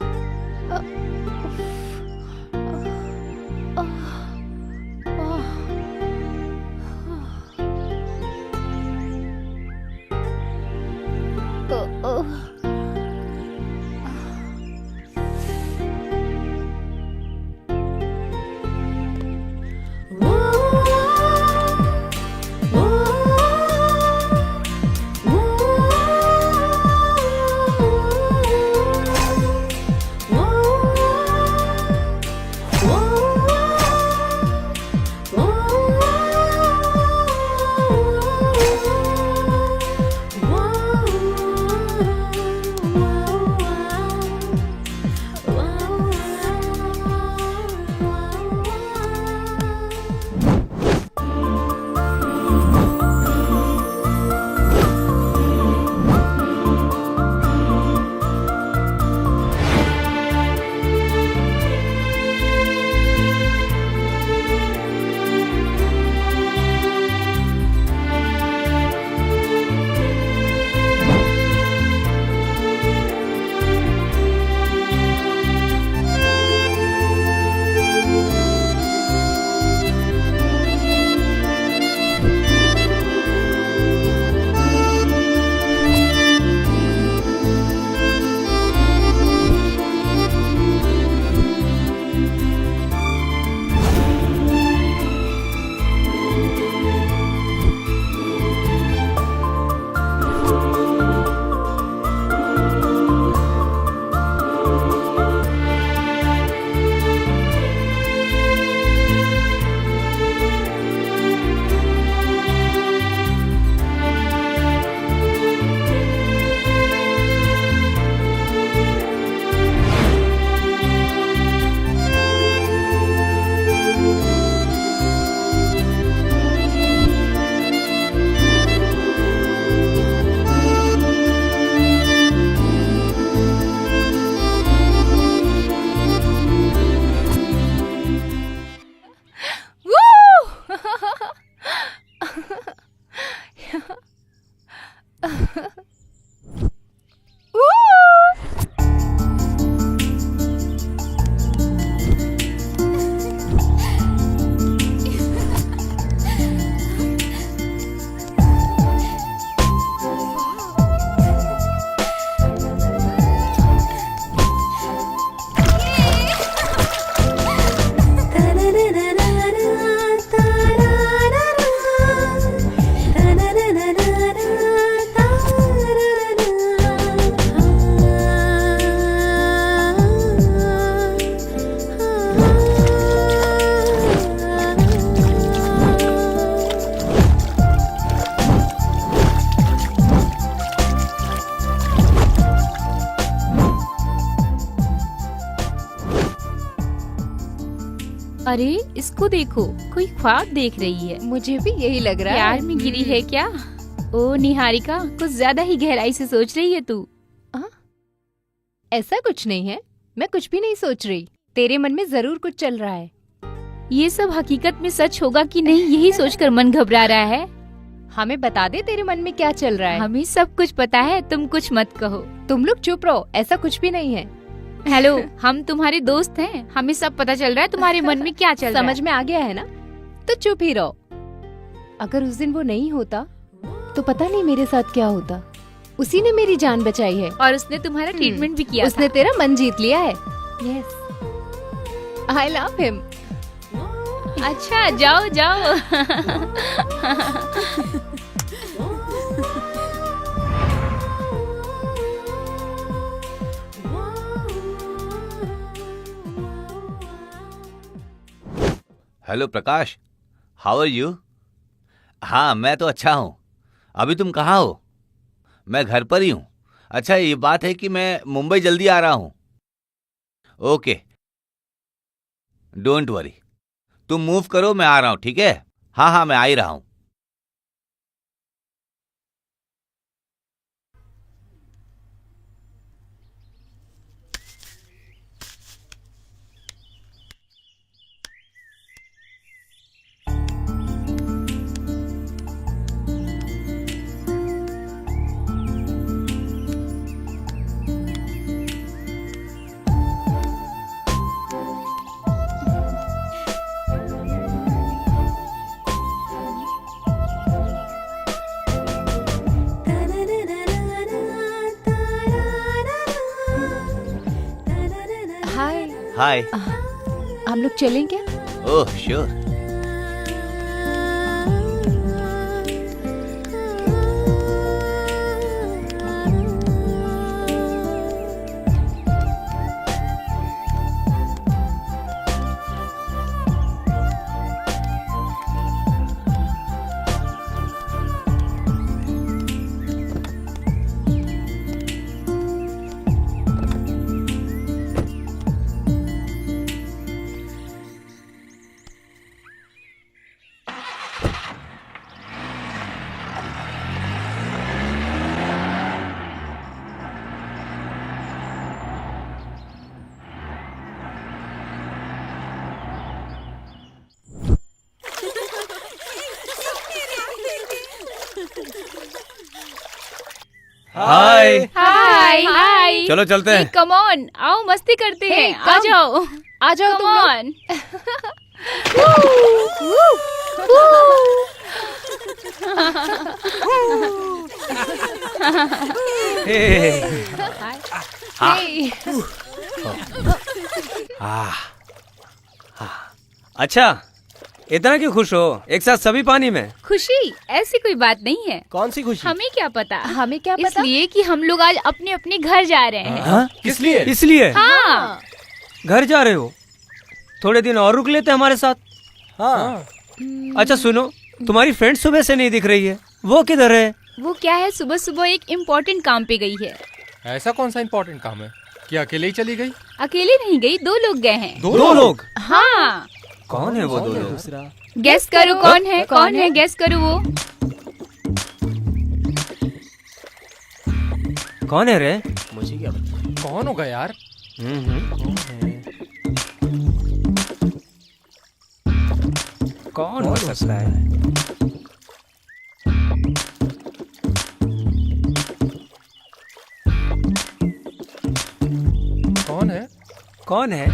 अरे इसको देखो, कोई ख्वाब देख रही है। मुझे भी यही लग रहा है। प्यार में गिरी है क्या? ओ निहारिका, कुछ ज्यादा ही गहराई से सोच रही है तू। ऐसा कुछ नहीं है, मैं कुछ भी नहीं सोच रही। तेरे मन में जरूर कुछ चल रहा है। ये सब हकीकत में सच होगा कि नहीं, यही सोचकर मन घबरा रहा है। हमें बता दे तेरे मन में क्या चल रहा है। हमें सब कुछ पता है, तुम कुछ मत कहो। तुम लोग चुप रहो, ऐसा कुछ भी नहीं है। हेलो, हम तुम्हारे दोस्त हैं, हमें सब पता चल रहा है तुम्हारे मन में क्या चल रहा है। समझ में आ गया है ना, तो चुप ही रहो। अगर उस दिन वो नहीं होता तो पता नहीं मेरे साथ क्या होता। उसी ने मेरी जान बचाई है और उसने तुम्हारा ट्रीटमेंट भी किया उसने था। तेरा मन जीत लिया है। Yes, I love him. अच्छा जाओ जाओ। Hello Prakash, how are you? हाँ मैं तो अच्छा हूँ। अभी तुम कहाँ हो? मैं घर पर ही हूँ। अच्छा ये बात है कि मैं मुंबई जल्दी आ रहा हूँ। ओके डोंट वरी, तुम मूव करो, मैं आ रहा हूँ, ठीक है? हाँ हाँ मैं आ ही रहा हूँ। हाय। हम लोग चलें क्या? Oh sure. Hi. Hi hi. चलो चलते हैं। कम ऑन, आओ मस्ती करते हैं। come. आ जाओ, आ जाओ कम तुम लोग। ऑन। हे। अच्छा, इतना क्यों खुश हो? एक साथ सभी पानी में? खुशी ऐसी कोई बात नहीं है। कौन सी खुशी? हमें क्या पता? हमें क्या पता? इसलिए कि हम लोग आज अपने अपने घर जा रहे हैं। हाँ? किस लिए? इसलिए हाँ, घर जा रहे हो? थोड़े दिन और रुक लेते हमारे साथ। हाँ। अच्छा सुनो, तुम्हारी फ्रेंड सुबह से नहीं दिख रही है, वो किधर है? वो क्या है, सुबह सुबह एक इम्पोर्टेंट काम पे गई है। ऐसा कौन सा इम्पोर्टेंट काम है? क्या अकेले ही चली गई? अकेले नहीं गई, 2 लोग गए हैं। दो लोग? हाँ, कौन है वो 2 लोग? गेस करो कौन है? कौन है? गेस करो वो। कौन है रे? मुझे क्या पता? कौन होगा यार? कौन हो सकता है? कौन है? कौन है?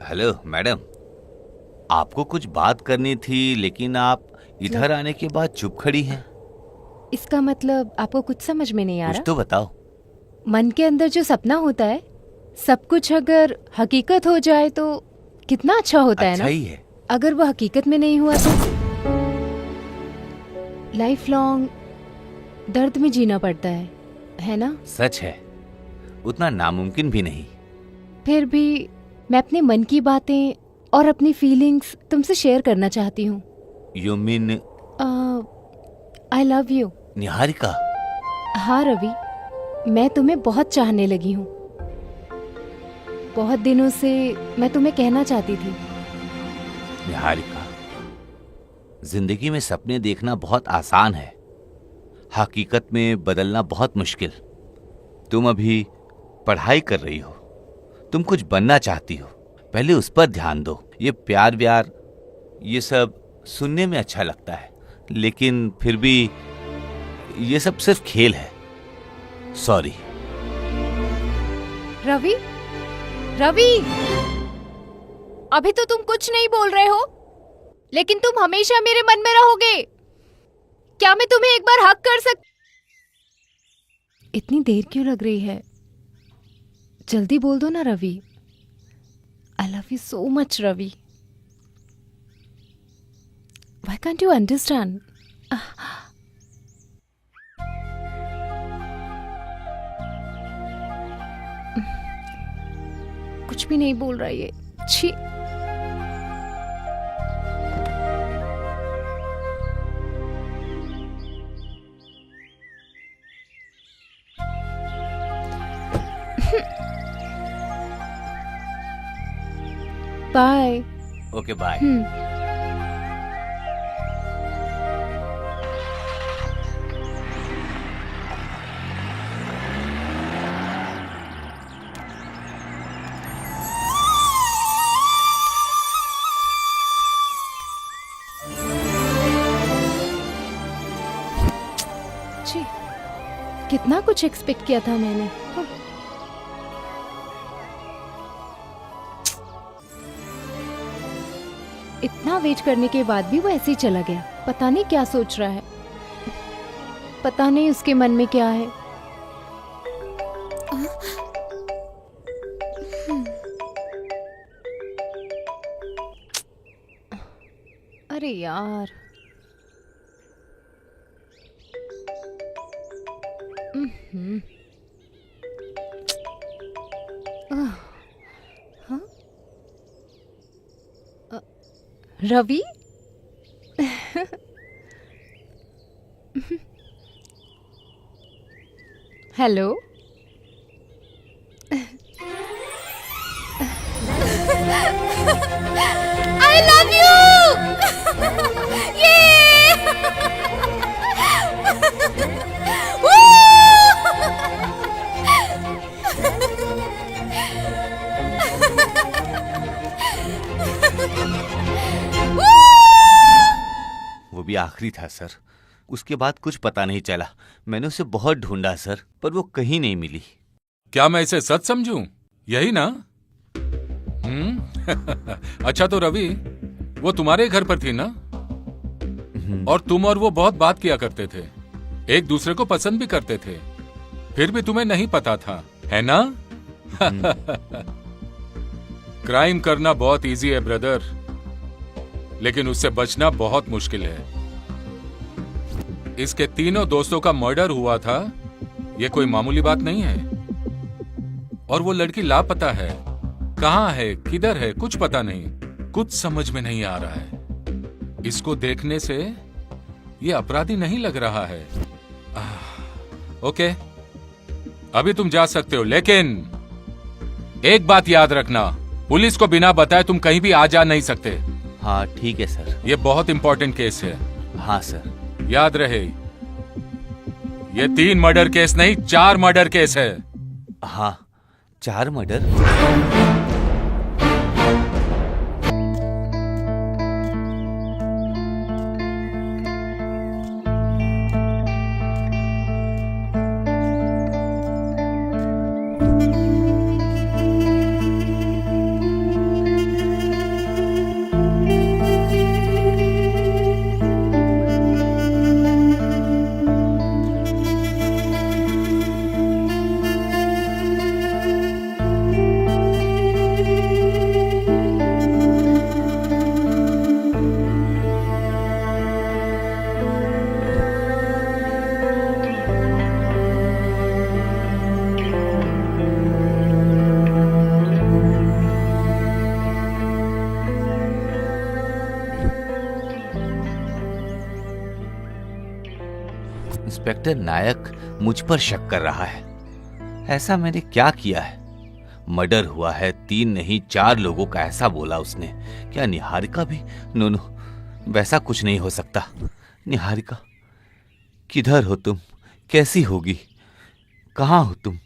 हेलो मैडम, आपको कुछ बात करनी थी लेकिन आप इधर आने के बाद चुप खड़ी हैं। इसका मतलब आपको कुछ समझ में नहीं आ कुछ रहा? तो बताओ। मन के अंदर जो सपना होता है, सब कुछ अगर हकीकत हो जाए तो कितना अच्छा होता है अच्छा ना? ही है। अगर वो हकीकत में नहीं हुआ तो लाइफ लॉन्ग दर्द में जीना पड़ता है ना? सच है, उतना नामुमकिन भी नहीं। फिर भी मैं अपने मन की बातें और अपनी फीलिंग्स तुमसे शेयर करना चाहती हूँ। You mean I love you. Niharika? हाँ रवि, मैं तुम्हें बहुत चाहने लगी हूँ। बहुत दिनों से मैं तुम्हें कहना चाहती थी। निहारिका, जिंदगी में सपने देखना बहुत आसान है, हकीकत में बदलना बहुत मुश्किल। तुम अभी पढ़ाई कर रही हो, तुम कुछ बनना चाहती हो, पहले उस पर ध्यान दो। ये प्यार व्यार ये सब सुनने में अच्छा लगता है, लेकिन फिर भी ये सब सिर्फ खेल है। सॉरी। रवि, रवि, अभी तो तुम कुछ नहीं बोल रहे हो, लेकिन तुम हमेशा मेरे मन में रहोगे। क्या मैं तुम्हें एक बार हक कर इतनी देर क्यों लग रही है? जल्दी बोल दो ना Ravi. I love you so much Ravi. Why can't you understand? कुछ भी नहीं बोल रहा ये। छी। बाय। Okay bye. कितना कुछ एक्सपेक्ट किया था मैंने। इतना वेट करने के बाद भी वो ऐसे ही चला गया। पता नहीं क्या सोच रहा है, पता नहीं उसके मन में क्या है। अरे यार, Ravi, hello. I love you. वो भी आखिरी था सर, उसके बाद कुछ पता नहीं चला। मैंने उसे बहुत ढूंढा सर, पर वो कहीं नहीं मिली। क्या मैं इसे सच समझूं? यही ना? अच्छा तो रवि, वो तुम्हारे घर पर थी ना? और तुम और वो बहुत बात किया करते थे, एक दूसरे को पसंद भी करते थे, फिर भी तुम्हें नहीं पता था, है ना? क्राइम करना बहुत इजी है ब्रदर, लेकिन उससे बचना बहुत मुश्किल है। इसके तीनों दोस्तों का मर्डर हुआ था, ये कोई मामूली बात नहीं है। और वो लड़की लापता है, कहाँ है, किधर है, कुछ पता नहीं, कुछ समझ में नहीं आ रहा है। इसको देखने से ये अपराधी नहीं लग रहा है। ओके, अभी तुम जा सकते हो, लेकिन एक बात याद रखना, पुलिस को बिना बताए तुम कहीं भी आ जा नहीं सकते। हाँ ठीक है सर। ये बहुत इंपॉर्टेंट केस है। हाँ सर। याद रहे, ये 3 मर्डर केस नहीं, 4 मर्डर केस है। हाँ, 4 मर्डर। इंस्पेक्टर नायक मुझ पर शक कर रहा है। ऐसा मैंने क्या किया है? मर्डर हुआ है, 3 नहीं 4 लोगों का ऐसा बोला उसने। क्या निहारिका भी? नो, वैसा कुछ नहीं हो सकता। निहारिका, किधर हो तुम? कैसी होगी? कहाँ हो तुम?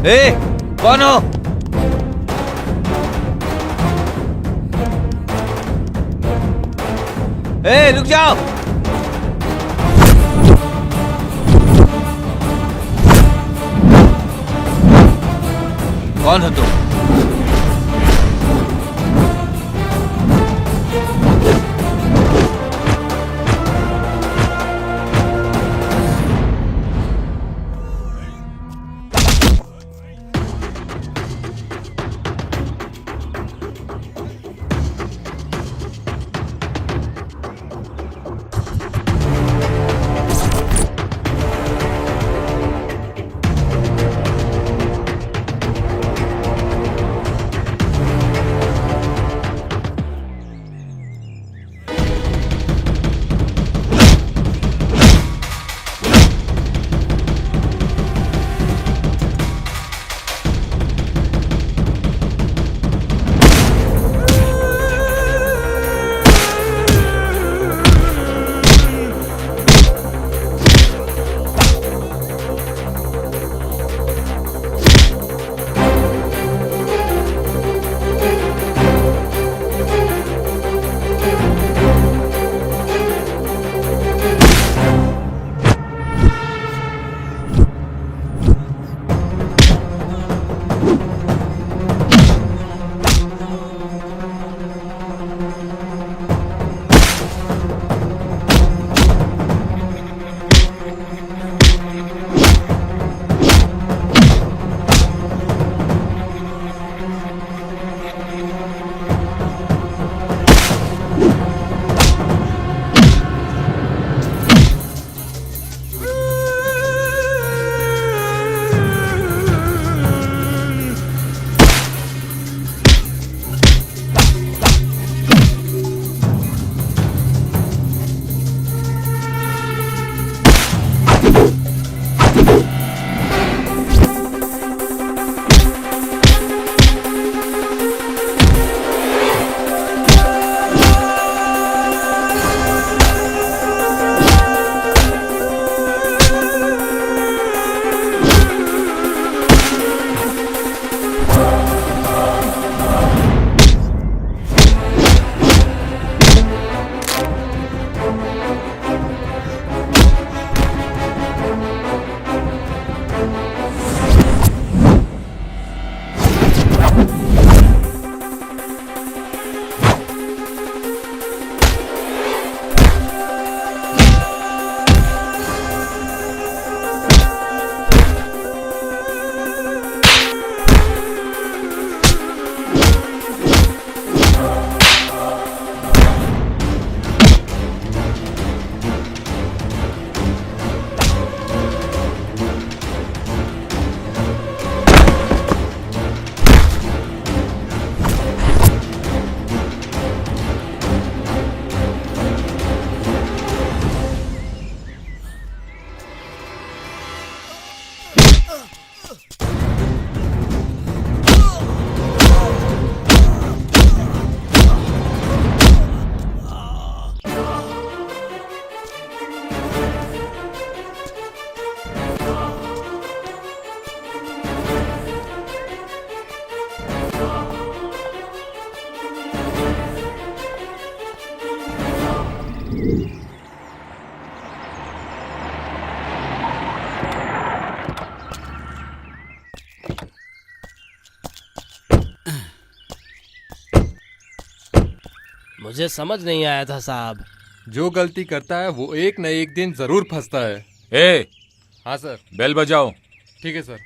ए, कौन हो? ए, रुक जाओ। कौन हो तुम? मुझे समझ नहीं आया था साहब। जो गलती करता है वो एक न एक दिन जरूर फंसता है। ए, हाँ सर। बेल बजाओ। ठीक है सर।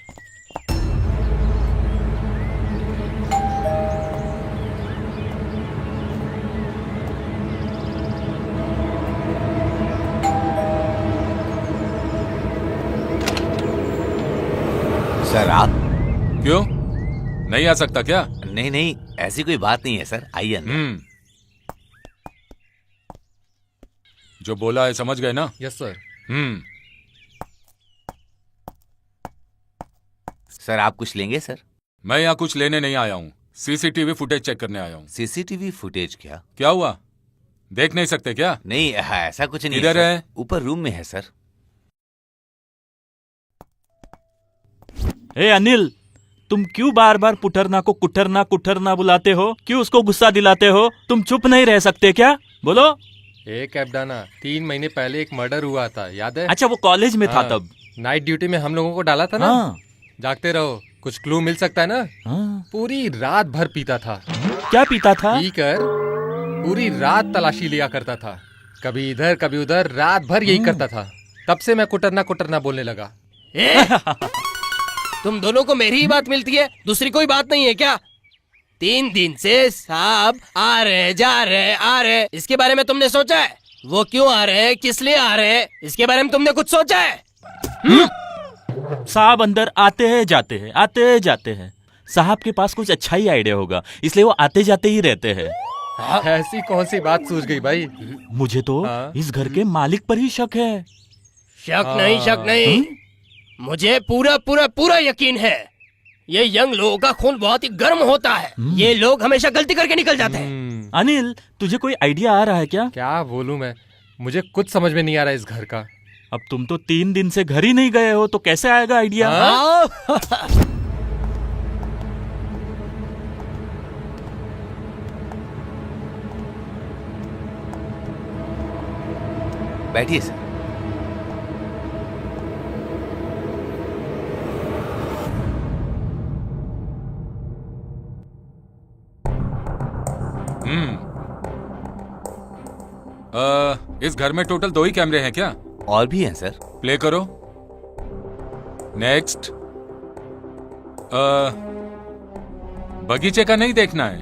सर आप? क्यों, नहीं आ सकता क्या? नहीं नहीं, ऐसी कोई बात नहीं है सर, आइए अंदर। जो बोला है समझ गए ना? Yes sir. सर आप कुछ लेंगे सर? मैं यहाँ कुछ लेने नहीं आया हूँ, सीसीटीवी फुटेज चेक करने आया हूँ। CCTV footage? क्या हुआ, देख नहीं सकते क्या? नहीं, ऐसा कुछ नहीं। इधर है, ऊपर रूम में है सर। ए अनिल, तुम क्यों बार बार पुटरना को कुटरना कुटरना बुलाते हो? क्यों उसको गुस्सा दिलाते हो? तुम चुप नहीं रह सकते क्या? बोलो। एक एबडाना 3 महीने पहले एक मर्डर हुआ था, याद है? अच्छा, वो कॉलेज में था हाँ, तब। नाइट ड्यूटी में हम लोगों को डाला था ना। हाँ। जागते रहो, कुछ क्लू मिल सकता है ना। हाँ। पूरी रात भर पीता था। क्या पीता था? पी कर पूरी रात तलाशी लिया करता था, कभी इधर कभी उधर, रात भर यही करता था। तब से मैं कुटरना कुटरना बोलने लगा। तुम दोनों को मेरी ही बात मिलती है, दूसरी कोई बात नहीं है क्या? 3 दिन से साहब आ रहे जा रहे आ रहे, इसके बारे में तुमने सोचा है? वो क्यों आ रहे हैं, किस लिए आ रहे हैं, इसके बारे में तुमने कुछ सोचा है? साहब अंदर आते हैं जाते हैं, आते हैं जाते हैं। साहब के पास कुछ अच्छा ही आइडिया होगा, इसलिए वो आते जाते ही रहते हैं। ऐसी कौन सी बात सूझ गई भाई? मुझे तो हाँ? इस घर के मालिक पर ही शक है। शक नहीं, शक नहीं, मुझे पूरा पूरा पूरा यकीन है। ये यंग लोगों का खून बहुत ही गर्म होता है, ये लोग हमेशा गलती करके निकल जाते हैं। अनिल, तुझे कोई आइडिया आ रहा है क्या? क्या बोलूं मैं, मुझे कुछ समझ में नहीं आ रहा इस घर का। अब तुम तो 3 दिन से घर ही नहीं गए हो, तो कैसे आएगा आइडिया? बैठिए सर। इस घर में टोटल 2 ही कैमरे हैं क्या? और भी हैं सर। प्ले करो। नेक्स्ट। बगीचे का नहीं देखना है,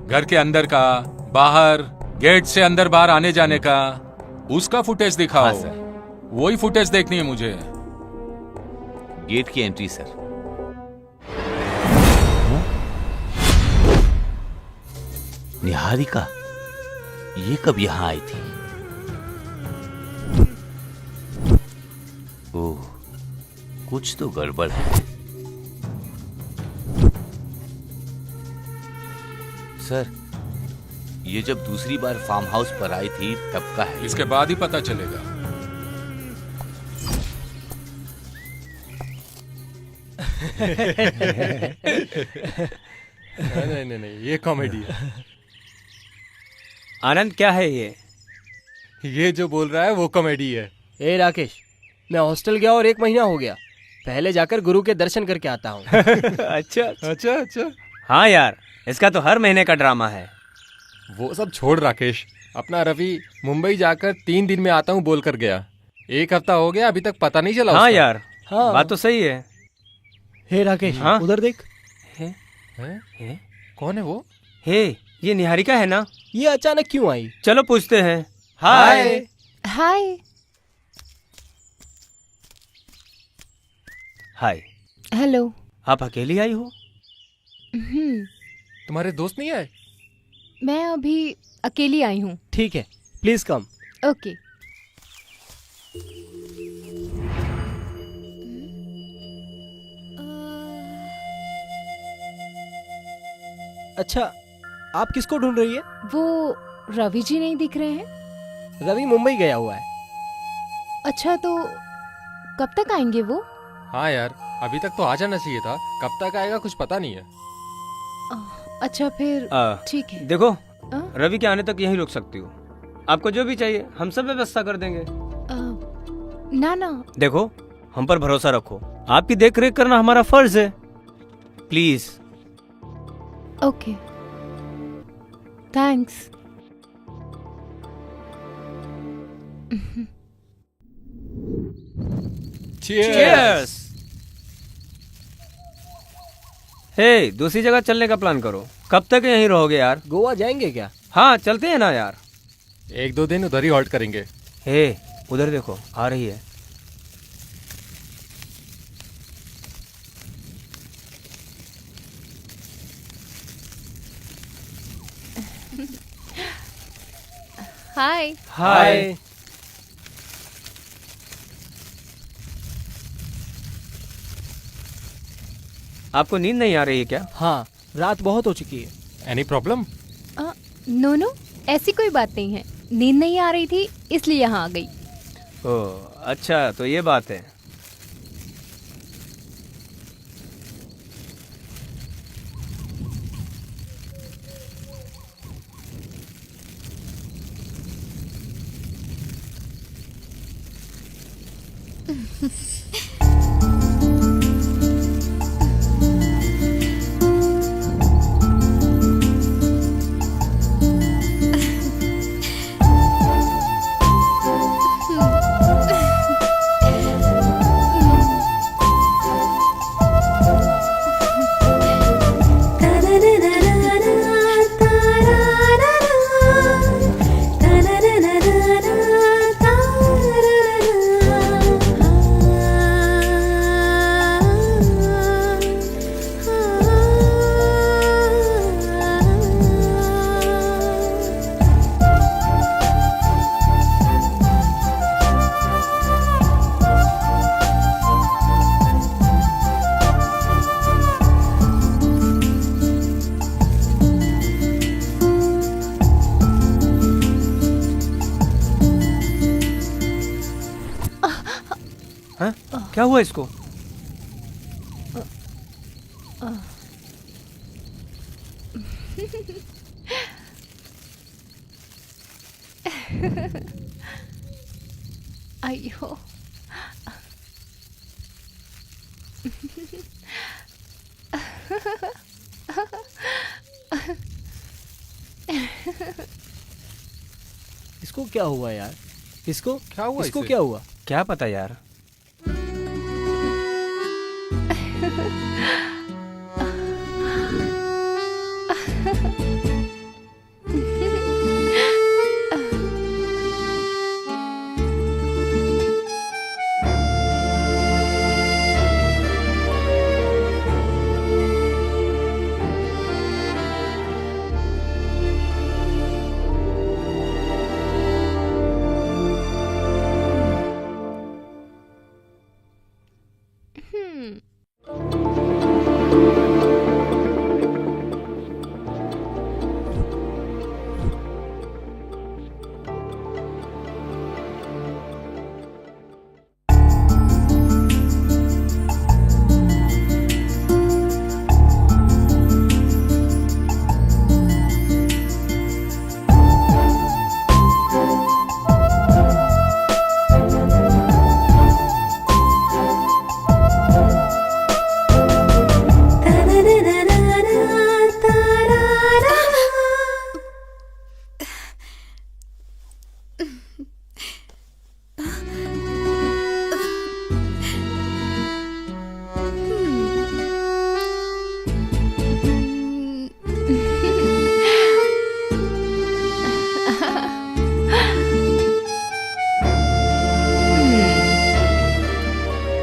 घर के अंदर का, बाहर गेट से अंदर बाहर आने जाने का, उसका फुटेज दिखाओ। हाँ सर। वही फुटेज देखनी है मुझे। गेट की एंट्री सर। निहारिका, ये कब यहां आई थी? ओह, कुछ तो गड़बड़ है। सर, ये जब दूसरी बार फार्म हाउस पर आई थी तब का है। इसके बाद ही पता चलेगा। नहीं नहीं नहीं, ये कॉमेडी है। आनंद, क्या है ये जो बोल रहा है वो कॉमेडी है। ए राकेश, मैं हॉस्टल गया और 1 महीना हो गया, पहले जाकर गुरु के दर्शन करके आता हूँ। अच्छा अच्छा अच्छा, हाँ यार, इसका तो हर महीने का ड्रामा है। वो सब छोड़ राकेश, अपना रवि मुंबई जाकर 3 दिन में आता हूँ बोल कर गया। 1 हफ्ता हो गया, अभी तक पता नहीं चला हाँ उसका। यार, हाँ। बात तो सही है। हे राकेश, हाँ? उधर देख। हैं? कौन है वो? हे, ये निहारिका है ना? ये अचानक क्यों आई? चलो पूछते हैं। हाय। हाय। हाय, हेलो। आप अकेली आई हो? तुम्हारे दोस्त नहीं आए? मैं अभी अकेली आई हूँ। ठीक है, प्लीज कम। ओके। अच्छा, आप किसको ढूंढ रही है? वो रवि जी नहीं दिख रहे हैं? रवि मुंबई गया हुआ है। अच्छा, तो कब तक आएंगे वो? हाँ यार, अभी तक तो आ जाना चाहिए था, कब तक आएगा कुछ पता नहीं है। अच्छा फिर ठीक है। देखो, आ? रवि के आने तक यहीं रुक सकती हो। आपको जो भी चाहिए हम सब व्यवस्था कर देंगे। ना ना, देखो, हम पर भरोसा रखो, आपकी देख रेख करना हमारा फर्ज है। प्लीज। Okay, thanks. Cheers! हे, दूसरी जगह चलने का प्लान करो। कब तक यहीं रहोगे यार? गोवा जाएंगे क्या? हाँ, चलते हैं ना यार। 1-2 दिन उधर ही हॉल्ट करेंगे। हे, उधर देखो, आ रही है। हाय। हाय। आपको नींद नहीं आ रही है क्या? हाँ, रात बहुत हो चुकी है। Any problem? नो नो, ऐसी कोई बात नहीं है। नींद नहीं आ रही थी इसलिए यहाँ आ गई। ओह, अच्छा, तो ये बात है। हाँ? क्या हुआ इसको? अयो। इसको क्या हुआ यार? इसको क्या हुआ इसको इसे? क्या हुआ? क्या पता यार।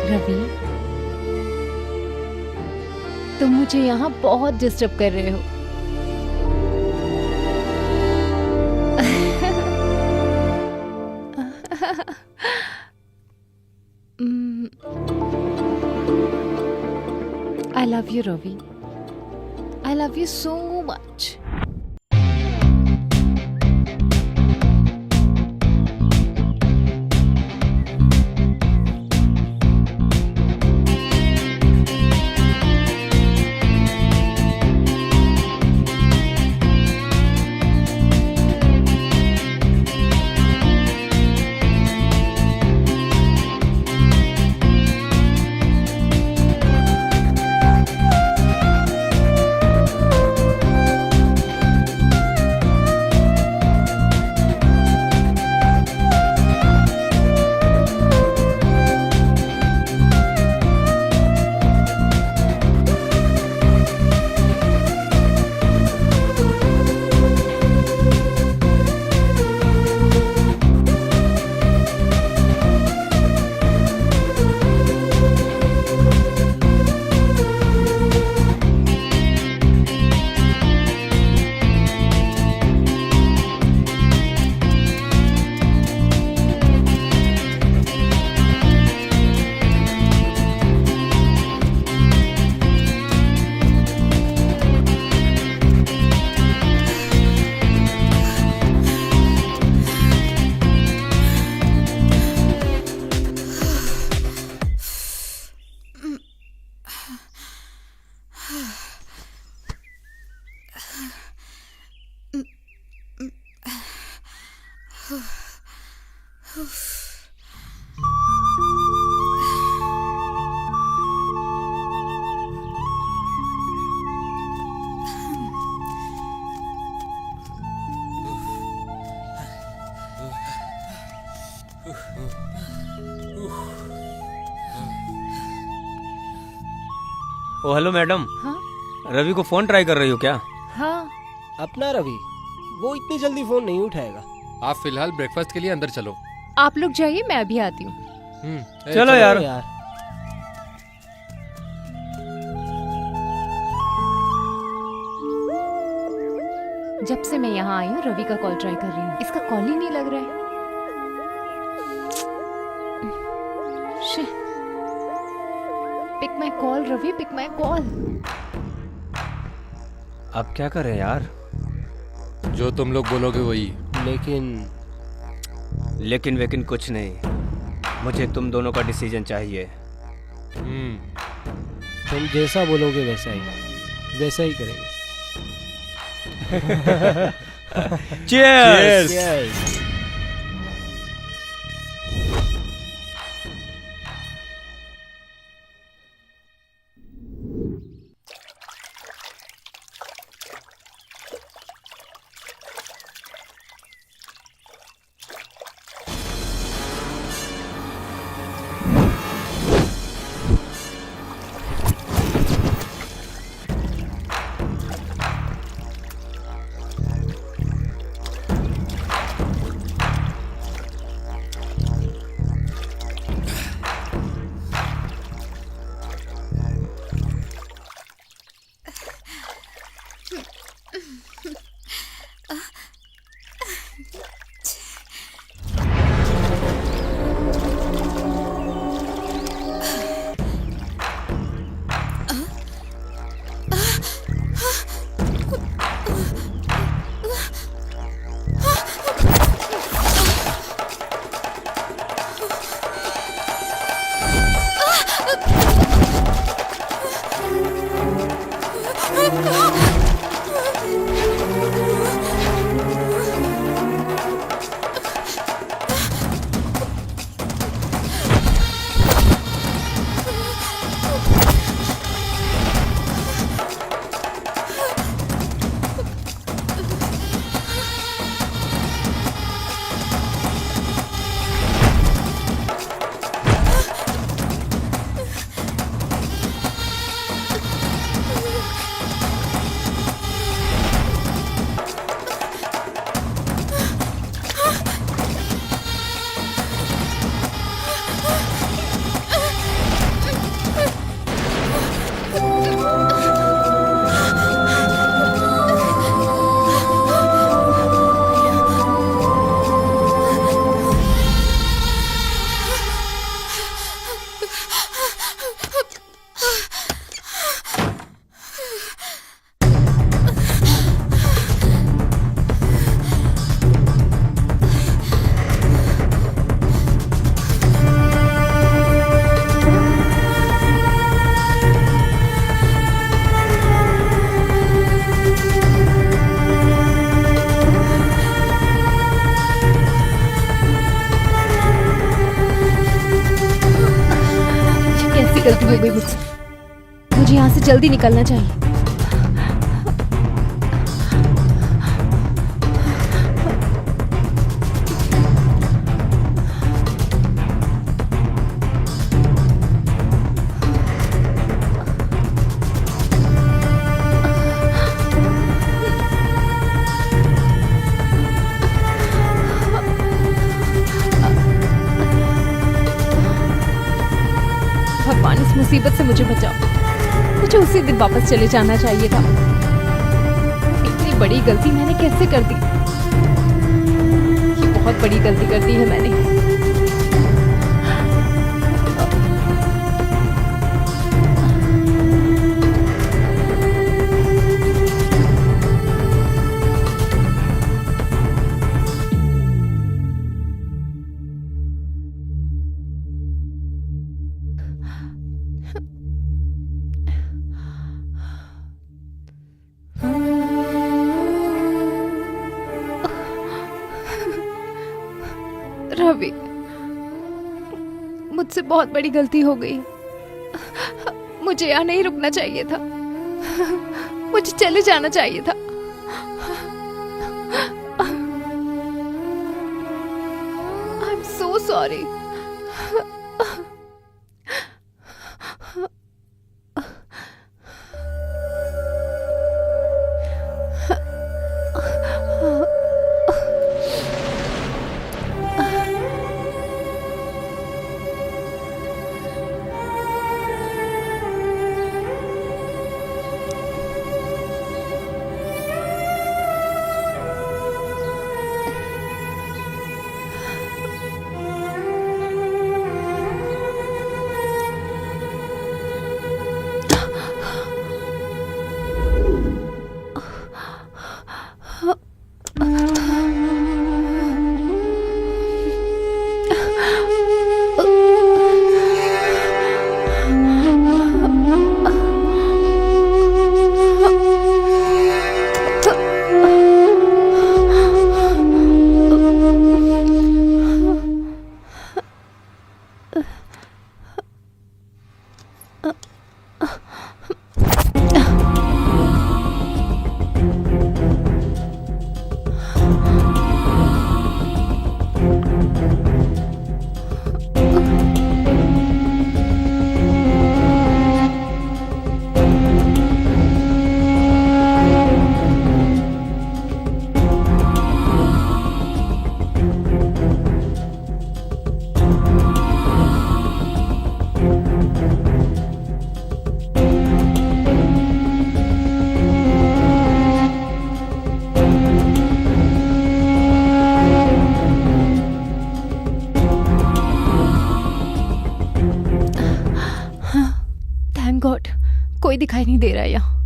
रवि, तुम मुझे यहाँ बहुत डिस्टर्ब कर रहे हो। I love you, Ravi. I love you so much. Oh hello madam, हाँ रवि को फोन ट्राई कर रही हो क्या? हाँ। अपना रवि वो इतनी जल्दी फोन नहीं उठाएगा। आप फिलहाल ब्रेकफास्ट के लिए अंदर चलो। आप लोग जाइए, मैं अभी आती हूँ। चलो यार। जब से मैं यहाँ आई हूँ रवि का कॉल ट्राई कर रही हूँ, इसका कॉल ही नहीं लग रहा है। Pick my call Ravi, pick my call. अब क्या करें यार? जो तुम लोग बोलोगे वही। लेकिन वेकिन कुछ नहीं, मुझे तुम दोनों का डिसीजन चाहिए। तुम जैसा बोलोगे वैसा ही करेंगे। Cheers! गलती हो गई मुझसे, मुझे यहाँ से जल्दी निकलना चाहिए। भगवान इस मुसीबत से मुझे बचाओ। मुझे उसी दिन वापस चले जाना चाहिए था। इतनी बड़ी गलती मैंने कैसे कर दी? ये बहुत बड़ी गलती कर दी है मैंने। रवि, मुझसे बहुत बड़ी गलती हो गई। मुझे यहाँ नहीं रुकना चाहिए था। मुझे चले जाना चाहिए था। I am so sorry. Thank God, कोई दिखाई नहीं दे रहा है यहाँ।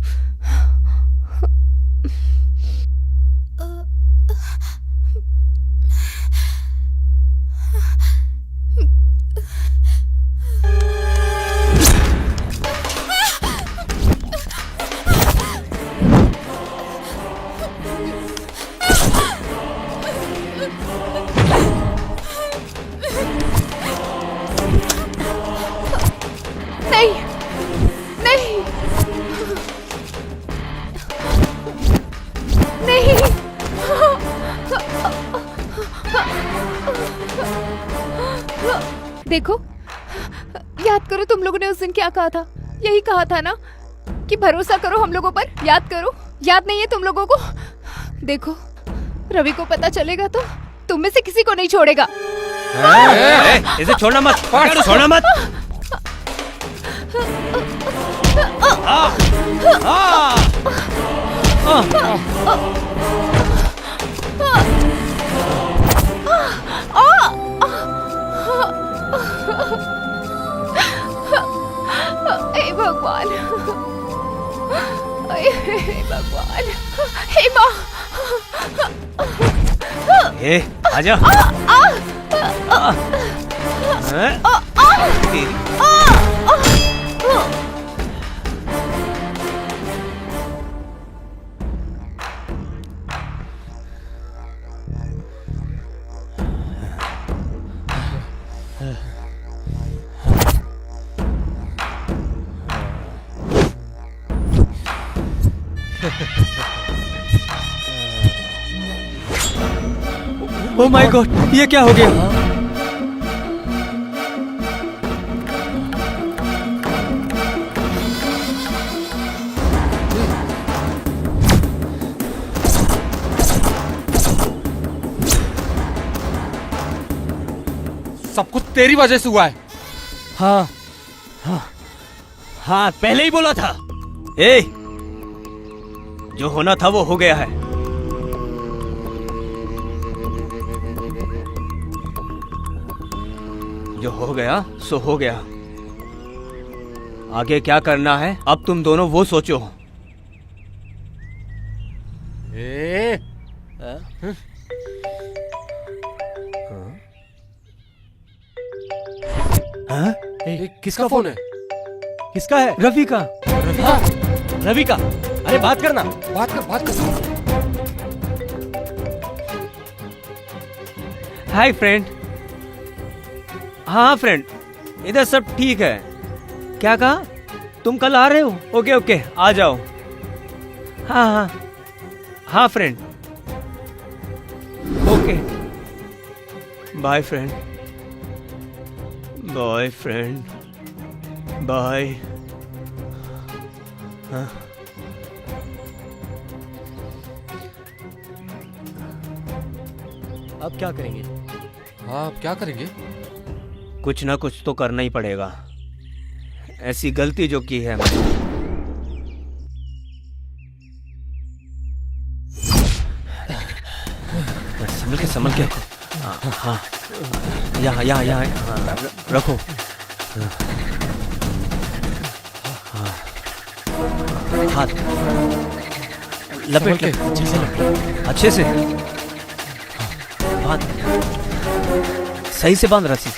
नहीं नहीं नहीं, देखो, याद करो तुम लोगों ने उस दिन क्या कहा था। यही कहा था ना कि भरोसा करो हम लोगों पर। याद करो, याद नहीं है तुम लोगों को? देखो, रवि को पता चलेगा तो तुम में से किसी को नहीं छोड़ेगा। इसे छोड़ना मत, छोड़ना मत। हे भगवान, हे भगवान, हे माँ। ए, आजा। ओह माय गॉड, ये क्या हो गया? सब कुछ तेरी वजह से हुआ है। हाँ हाँ हाँ, पहले ही बोला था। ए, जो होना था वो हो गया है। जो हो गया सो हो गया। आगे क्या करना है अब तुम दोनों वो सोचो। ए, हाँ? किसका फोन है? किसका है? रवि का। रवि का। अरे बात करना। बात कर। Hi friend. हाँ फ्रेंड, इधर सब ठीक है। क्या कहा? तुम कल आ रहे हो? ओके ओके, आ जाओ। हाँ हाँ हाँ friend, okay bye friend, bye friend, bye. हाँ अब क्या करेंगे? हाँ, अब क्या करेंगे? कुछ ना कुछ तो करना ही पड़ेगा। ऐसी गलती जो की है मैंने। संभल के हाँ, यहाँ रखो। हाथ लपेट के अच्छे से। बांध, सही से बांध रस्सी।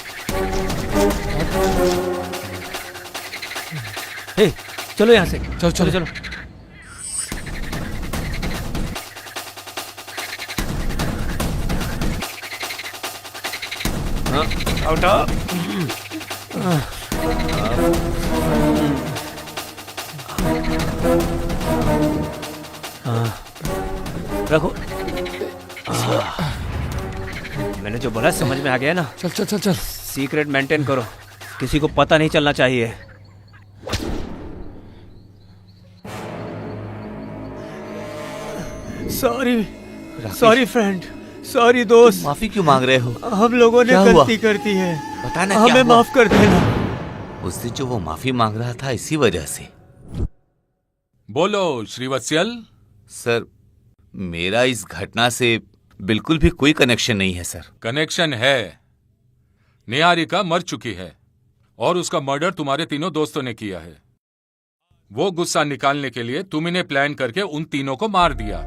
हे, चलो यहाँ से, चलो चलो चलो। उठो। रखो। मैंने जो बोला समझ में आ गया ना? चल चल चल चल। सीक्रेट मेंटेन करो, किसी को पता नहीं चलना चाहिए। सॉरी फ्रेंड, सॉरी दोस्त। माफी क्यों मांग रहे हो? हम लोगों ने क्या हुआ? गलती कर दी है, बताना क्या हमें हुआ? माफ कर देना। उस दिन जो वो माफी मांग रहा था इसी वजह से। बोलो श्रीवत्सल। सर, मेरा इस घटना से बिल्कुल भी कोई कनेक्शन नहीं है सर। कनेक्शन है। निहारिका मर चुकी है और उसका मर्डर तुम्हारे तीनों दोस्तों ने किया है। वो गुस्सा निकालने के लिए तुम इन्हें प्लान करके उन तीनों को मार दिया।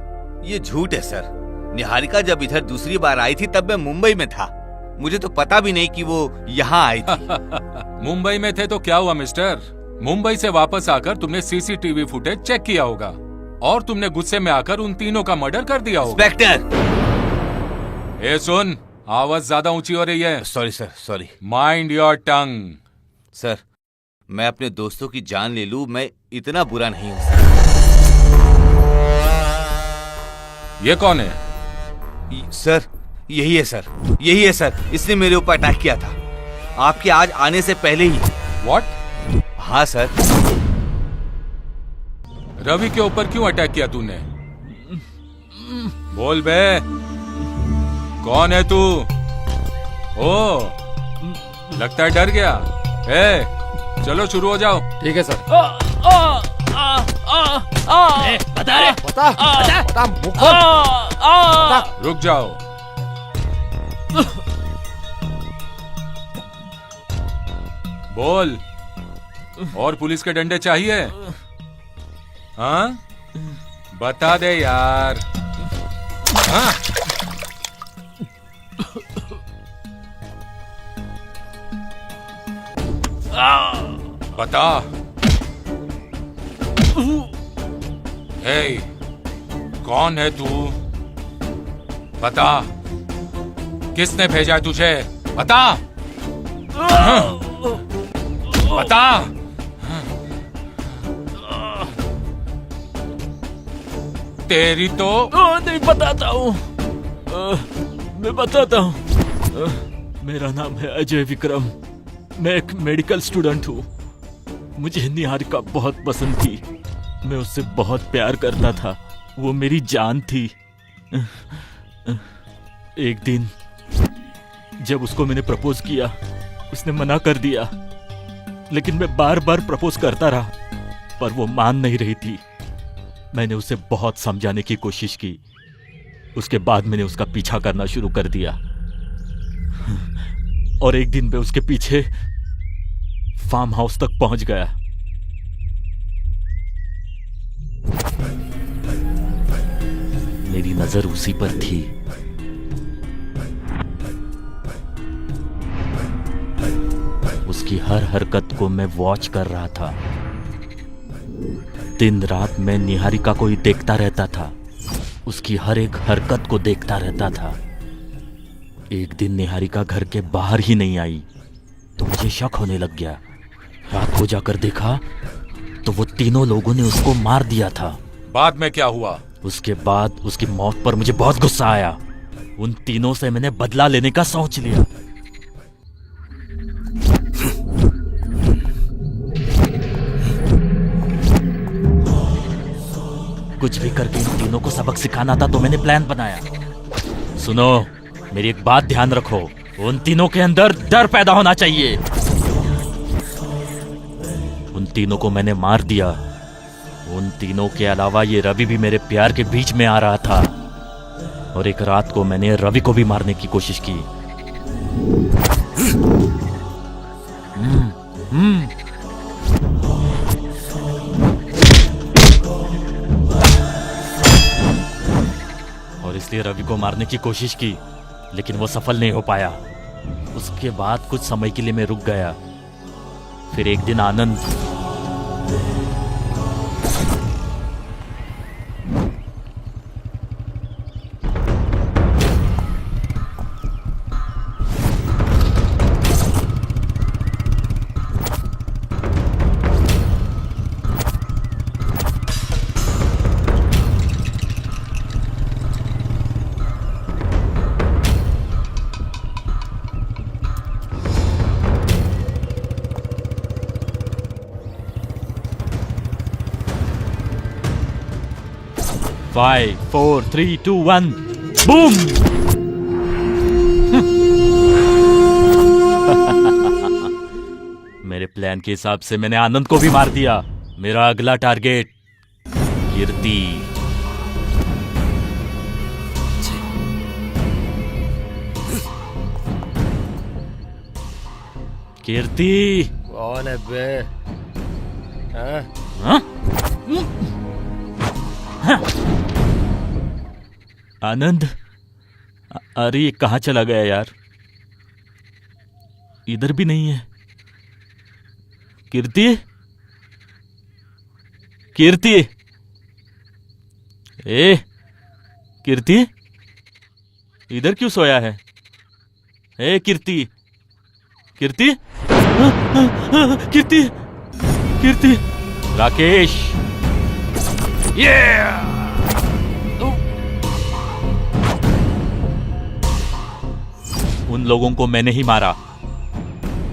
ये झूठ है सर। निहारिका जब इधर दूसरी बार आई थी तब मैं मुंबई में था। मुझे तो पता भी नहीं कि वो यहाँ आई थी। मुंबई में थे तो क्या हुआ मिस्टर? मुंबई से वापस आकर तुमने सीसीटीवी फुटेज चेक किया होगा और तुमने गुस्से में आकर उन तीनों का मर्डर कर दिया होगा। इंस्पेक्टर! ए सुन, आवाज ज्यादा ऊंची हो रही है। Sorry sir, sorry. Mind your tongue. Sir, मैं अपने दोस्तों की जान ले लूं, मैं इतना बुरा नहीं हूं सर। ये कौन है? सर, यही है सर, यही है सर। इसने मेरे ऊपर अटैक किया था आपके आज आने से पहले ही। व्हाट? हाँ सर। रवि के ऊपर क्यों अटैक किया तूने? बोल बे, कौन है तू? ओ, लगता है डर गया। ए, चलो शुरू हो जाओ। ठीक है सर। बता रे। बता मुख खोल। रुक जाओ। बोल, और पुलिस के डंडे चाहिए? हाँ, बता दे यार। हाँ? बता। हे, कौन है तू? बता, किसने भेजा है तुझे? बता। हाँ? बता। तेरी तो नहीं बताता हूँ। मैं बताता हूँ। मेरा नाम है अजय विक्रम। मैं एक मेडिकल स्टूडेंट हूँ। मुझे निहारिका बहुत पसंद थी। मैं उससे बहुत प्यार करता था। वो मेरी जान थी। एक दिन जब उसको मैंने प्रपोज किया, उसने मना कर दिया। लेकिन मैं बार बार प्रपोज करता रहा, पर वो मान नहीं रही थी। मैंने उसे बहुत समझाने की कोशिश की। उसके बाद मैंने उसका पीछा करना शुरू कर दिया और एक दिन मैं उसके पीछे फार्म हाउस तक पहुंच गया। मेरी नजर उसी पर थी। उसकी हर हरकत को मैं वॉच कर रहा था। दिन रात मैं निहारिका को ही देखता रहता था। उसकी हर एक हरकत को देखता रहता था। एक दिन निहारिका घर के बाहर ही नहीं आई तो मुझे शक होने लग गया। रात को जाकर देखा तो वो तीनों लोगों ने उसको मार दिया था। बाद में क्या हुआ? उसके बाद उसकी मौत पर मुझे बहुत गुस्सा आया। उन तीनों से मैंने बदला लेने का सोच लिया। कुछ भी करके इन तीनों को सबक सिखाना था तो मैंने प्लान बनाया। सुनो, मेरी एक बात ध्यान रखो। उन तीनों के अंदर डर पैदा होना चाहिए। उन तीनों को मैंने मार दिया। उन तीनों के अलावा ये रवि भी मेरे प्यार के बीच में आ रहा था और एक रात को मैंने रवि को भी मारने की कोशिश की। और इसलिए रवि को मारने की कोशिश की लेकिन वो सफल नहीं हो पाया। उसके बाद कुछ समय के लिए मैं रुक गया। फिर एक दिन आनंद फाइव, 4, 3, 2, 1 बूम। मेरे प्लान के हिसाब से मैंने आनंद को भी मार दिया। मेरा अगला टारगेट कीर्ति। कीर्ति कौन है बे? हाँ? हाँ? आनंद, अरे ये कहाँ चला गया यार? इधर भी नहीं है। कीर्ति, कीर्ति, ए कीर्ति, इधर क्यों सोया है? ए कीर्ति, कीर्ति, कीर्ति, कीर्ति, राकेश, उन लोगों को मैंने ही मारा।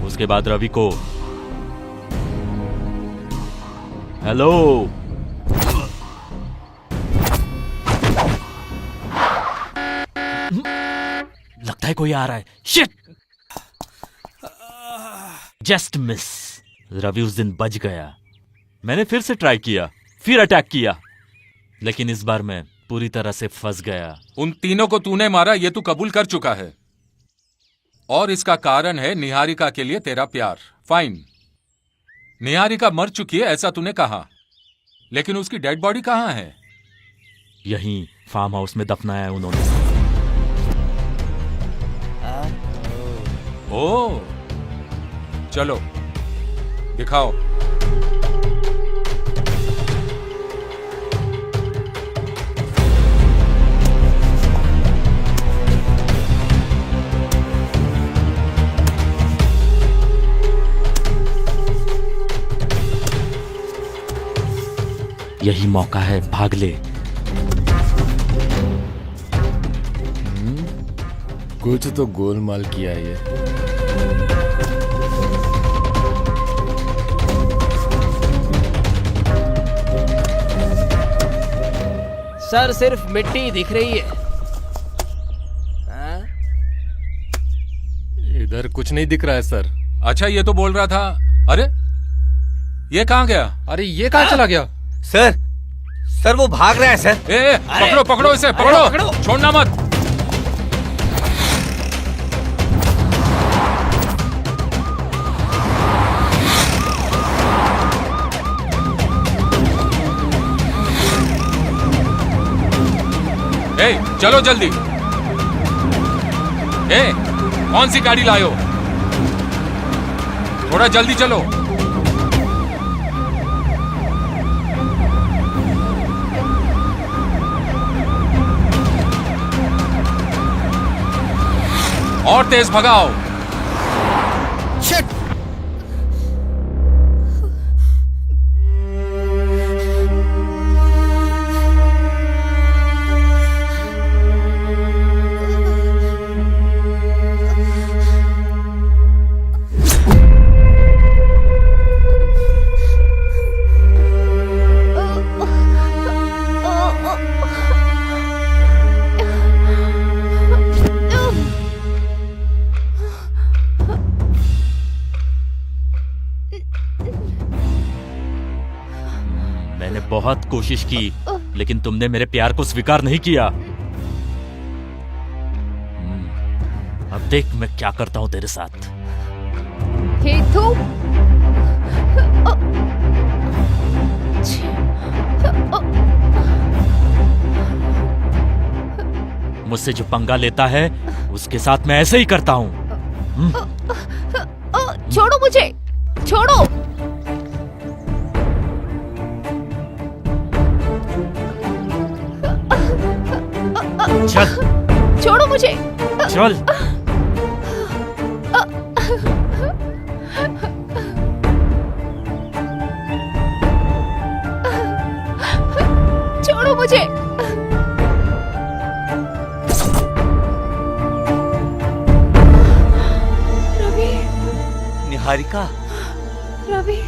उसके बाद रवि को। हेलो, लगता है कोई आ रहा है। Shit, just miss. रवि उस दिन बच गया। मैंने फिर से ट्राई किया, फिर अटैक किया, लेकिन इस बार मैं पूरी तरह से फंस गया। उन तीनों को तूने मारा ये तू कबूल कर चुका है, और इसका कारण है निहारिका के लिए तेरा प्यार। फाइन, निहारिका मर चुकी है ऐसा तूने कहा, लेकिन उसकी डेड बॉडी कहाँ है? यहीं फार्म हाउस में दफनाया है उन्होंने। ओ, चलो दिखाओ। यही मौका है, भाग ले। कुछ तो गोलमाल किया ये। सर सिर्फ मिट्टी दिख रही है। हाँ? इधर कुछ नहीं दिख रहा है सर। अच्छा, ये तो बोल रहा था। अरे ये कहाँ गया? अरे ये कहाँ चला गया? सर वो भाग रहा है सर। ए, पकड़ो पकड़ो इसे, पकड़ो, छोड़ना मत। ए, चलो जल्दी। ए, कौन सी गाड़ी लाए हो? थोड़ा जल्दी चलो। और तेज भगाओ। मैंने बहुत कोशिश की, लेकिन तुमने मेरे प्यार को स्वीकार नहीं किया। अब देख मैं क्या करता हूं तेरे साथ। हेतु, मुझसे जो पंगा लेता है उसके साथ मैं ऐसे ही करता हूँ। छोड़ो मुझे, छोड़ो। चल छोड़ो मुझे। चल। छोड़ो मुझे। रवि, निहारिका, रवि,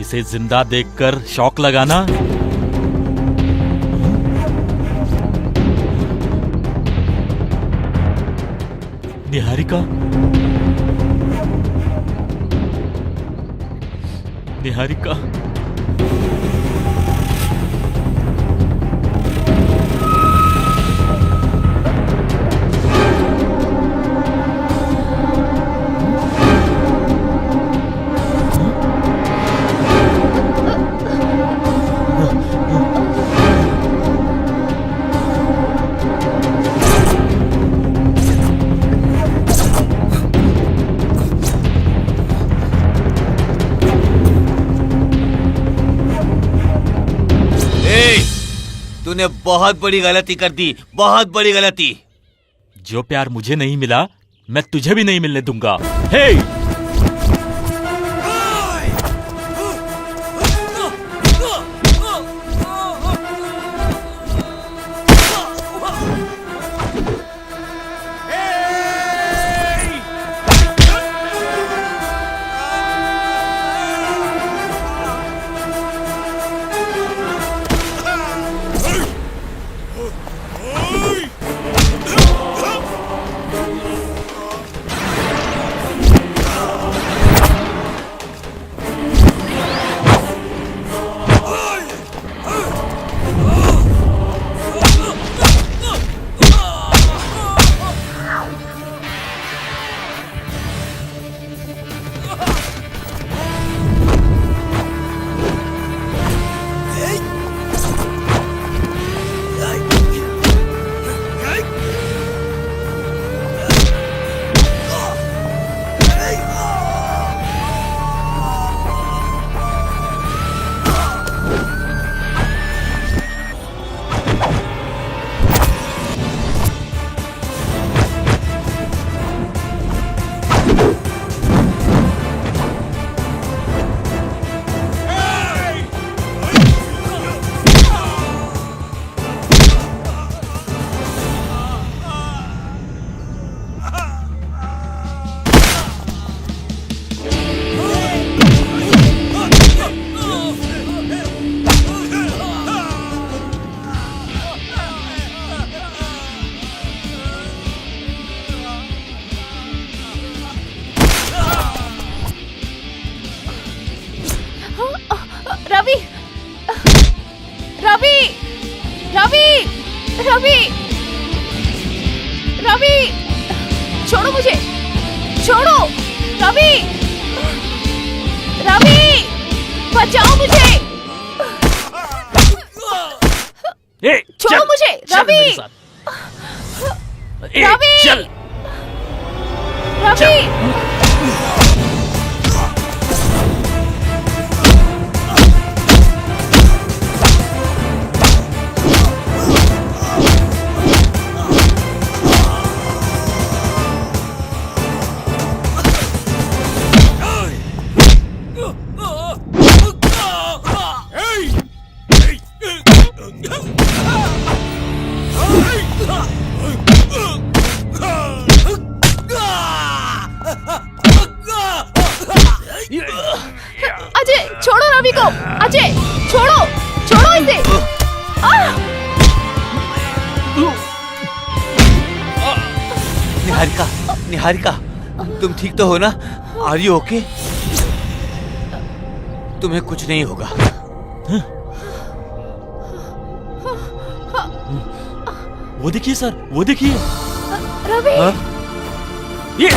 इसे जिंदा देखकर शौक लगाना। निहारिका, निहारिका, तूने बहुत बड़ी गलती कर दी, बहुत बड़ी गलती। जो प्यार मुझे नहीं मिला मैं तुझे भी नहीं मिलने दूंगा। हे! रवि, रवि, रवि, रवि, रवि, छोड़ो मुझे, छोड़ो, रवि, रवि, बचाओ मुझे, छोड़ो मुझे, रवि, रवि, रवि। अजय, छोड़ो रवि को। अजय, छोड़ो, छोड़ो इसे। निहारिका, निहारिका, तुम ठीक तो हो ना? Are you okay? तुम्हें कुछ नहीं होगा। वो देखिए सर, वो देखिए। रवि, ये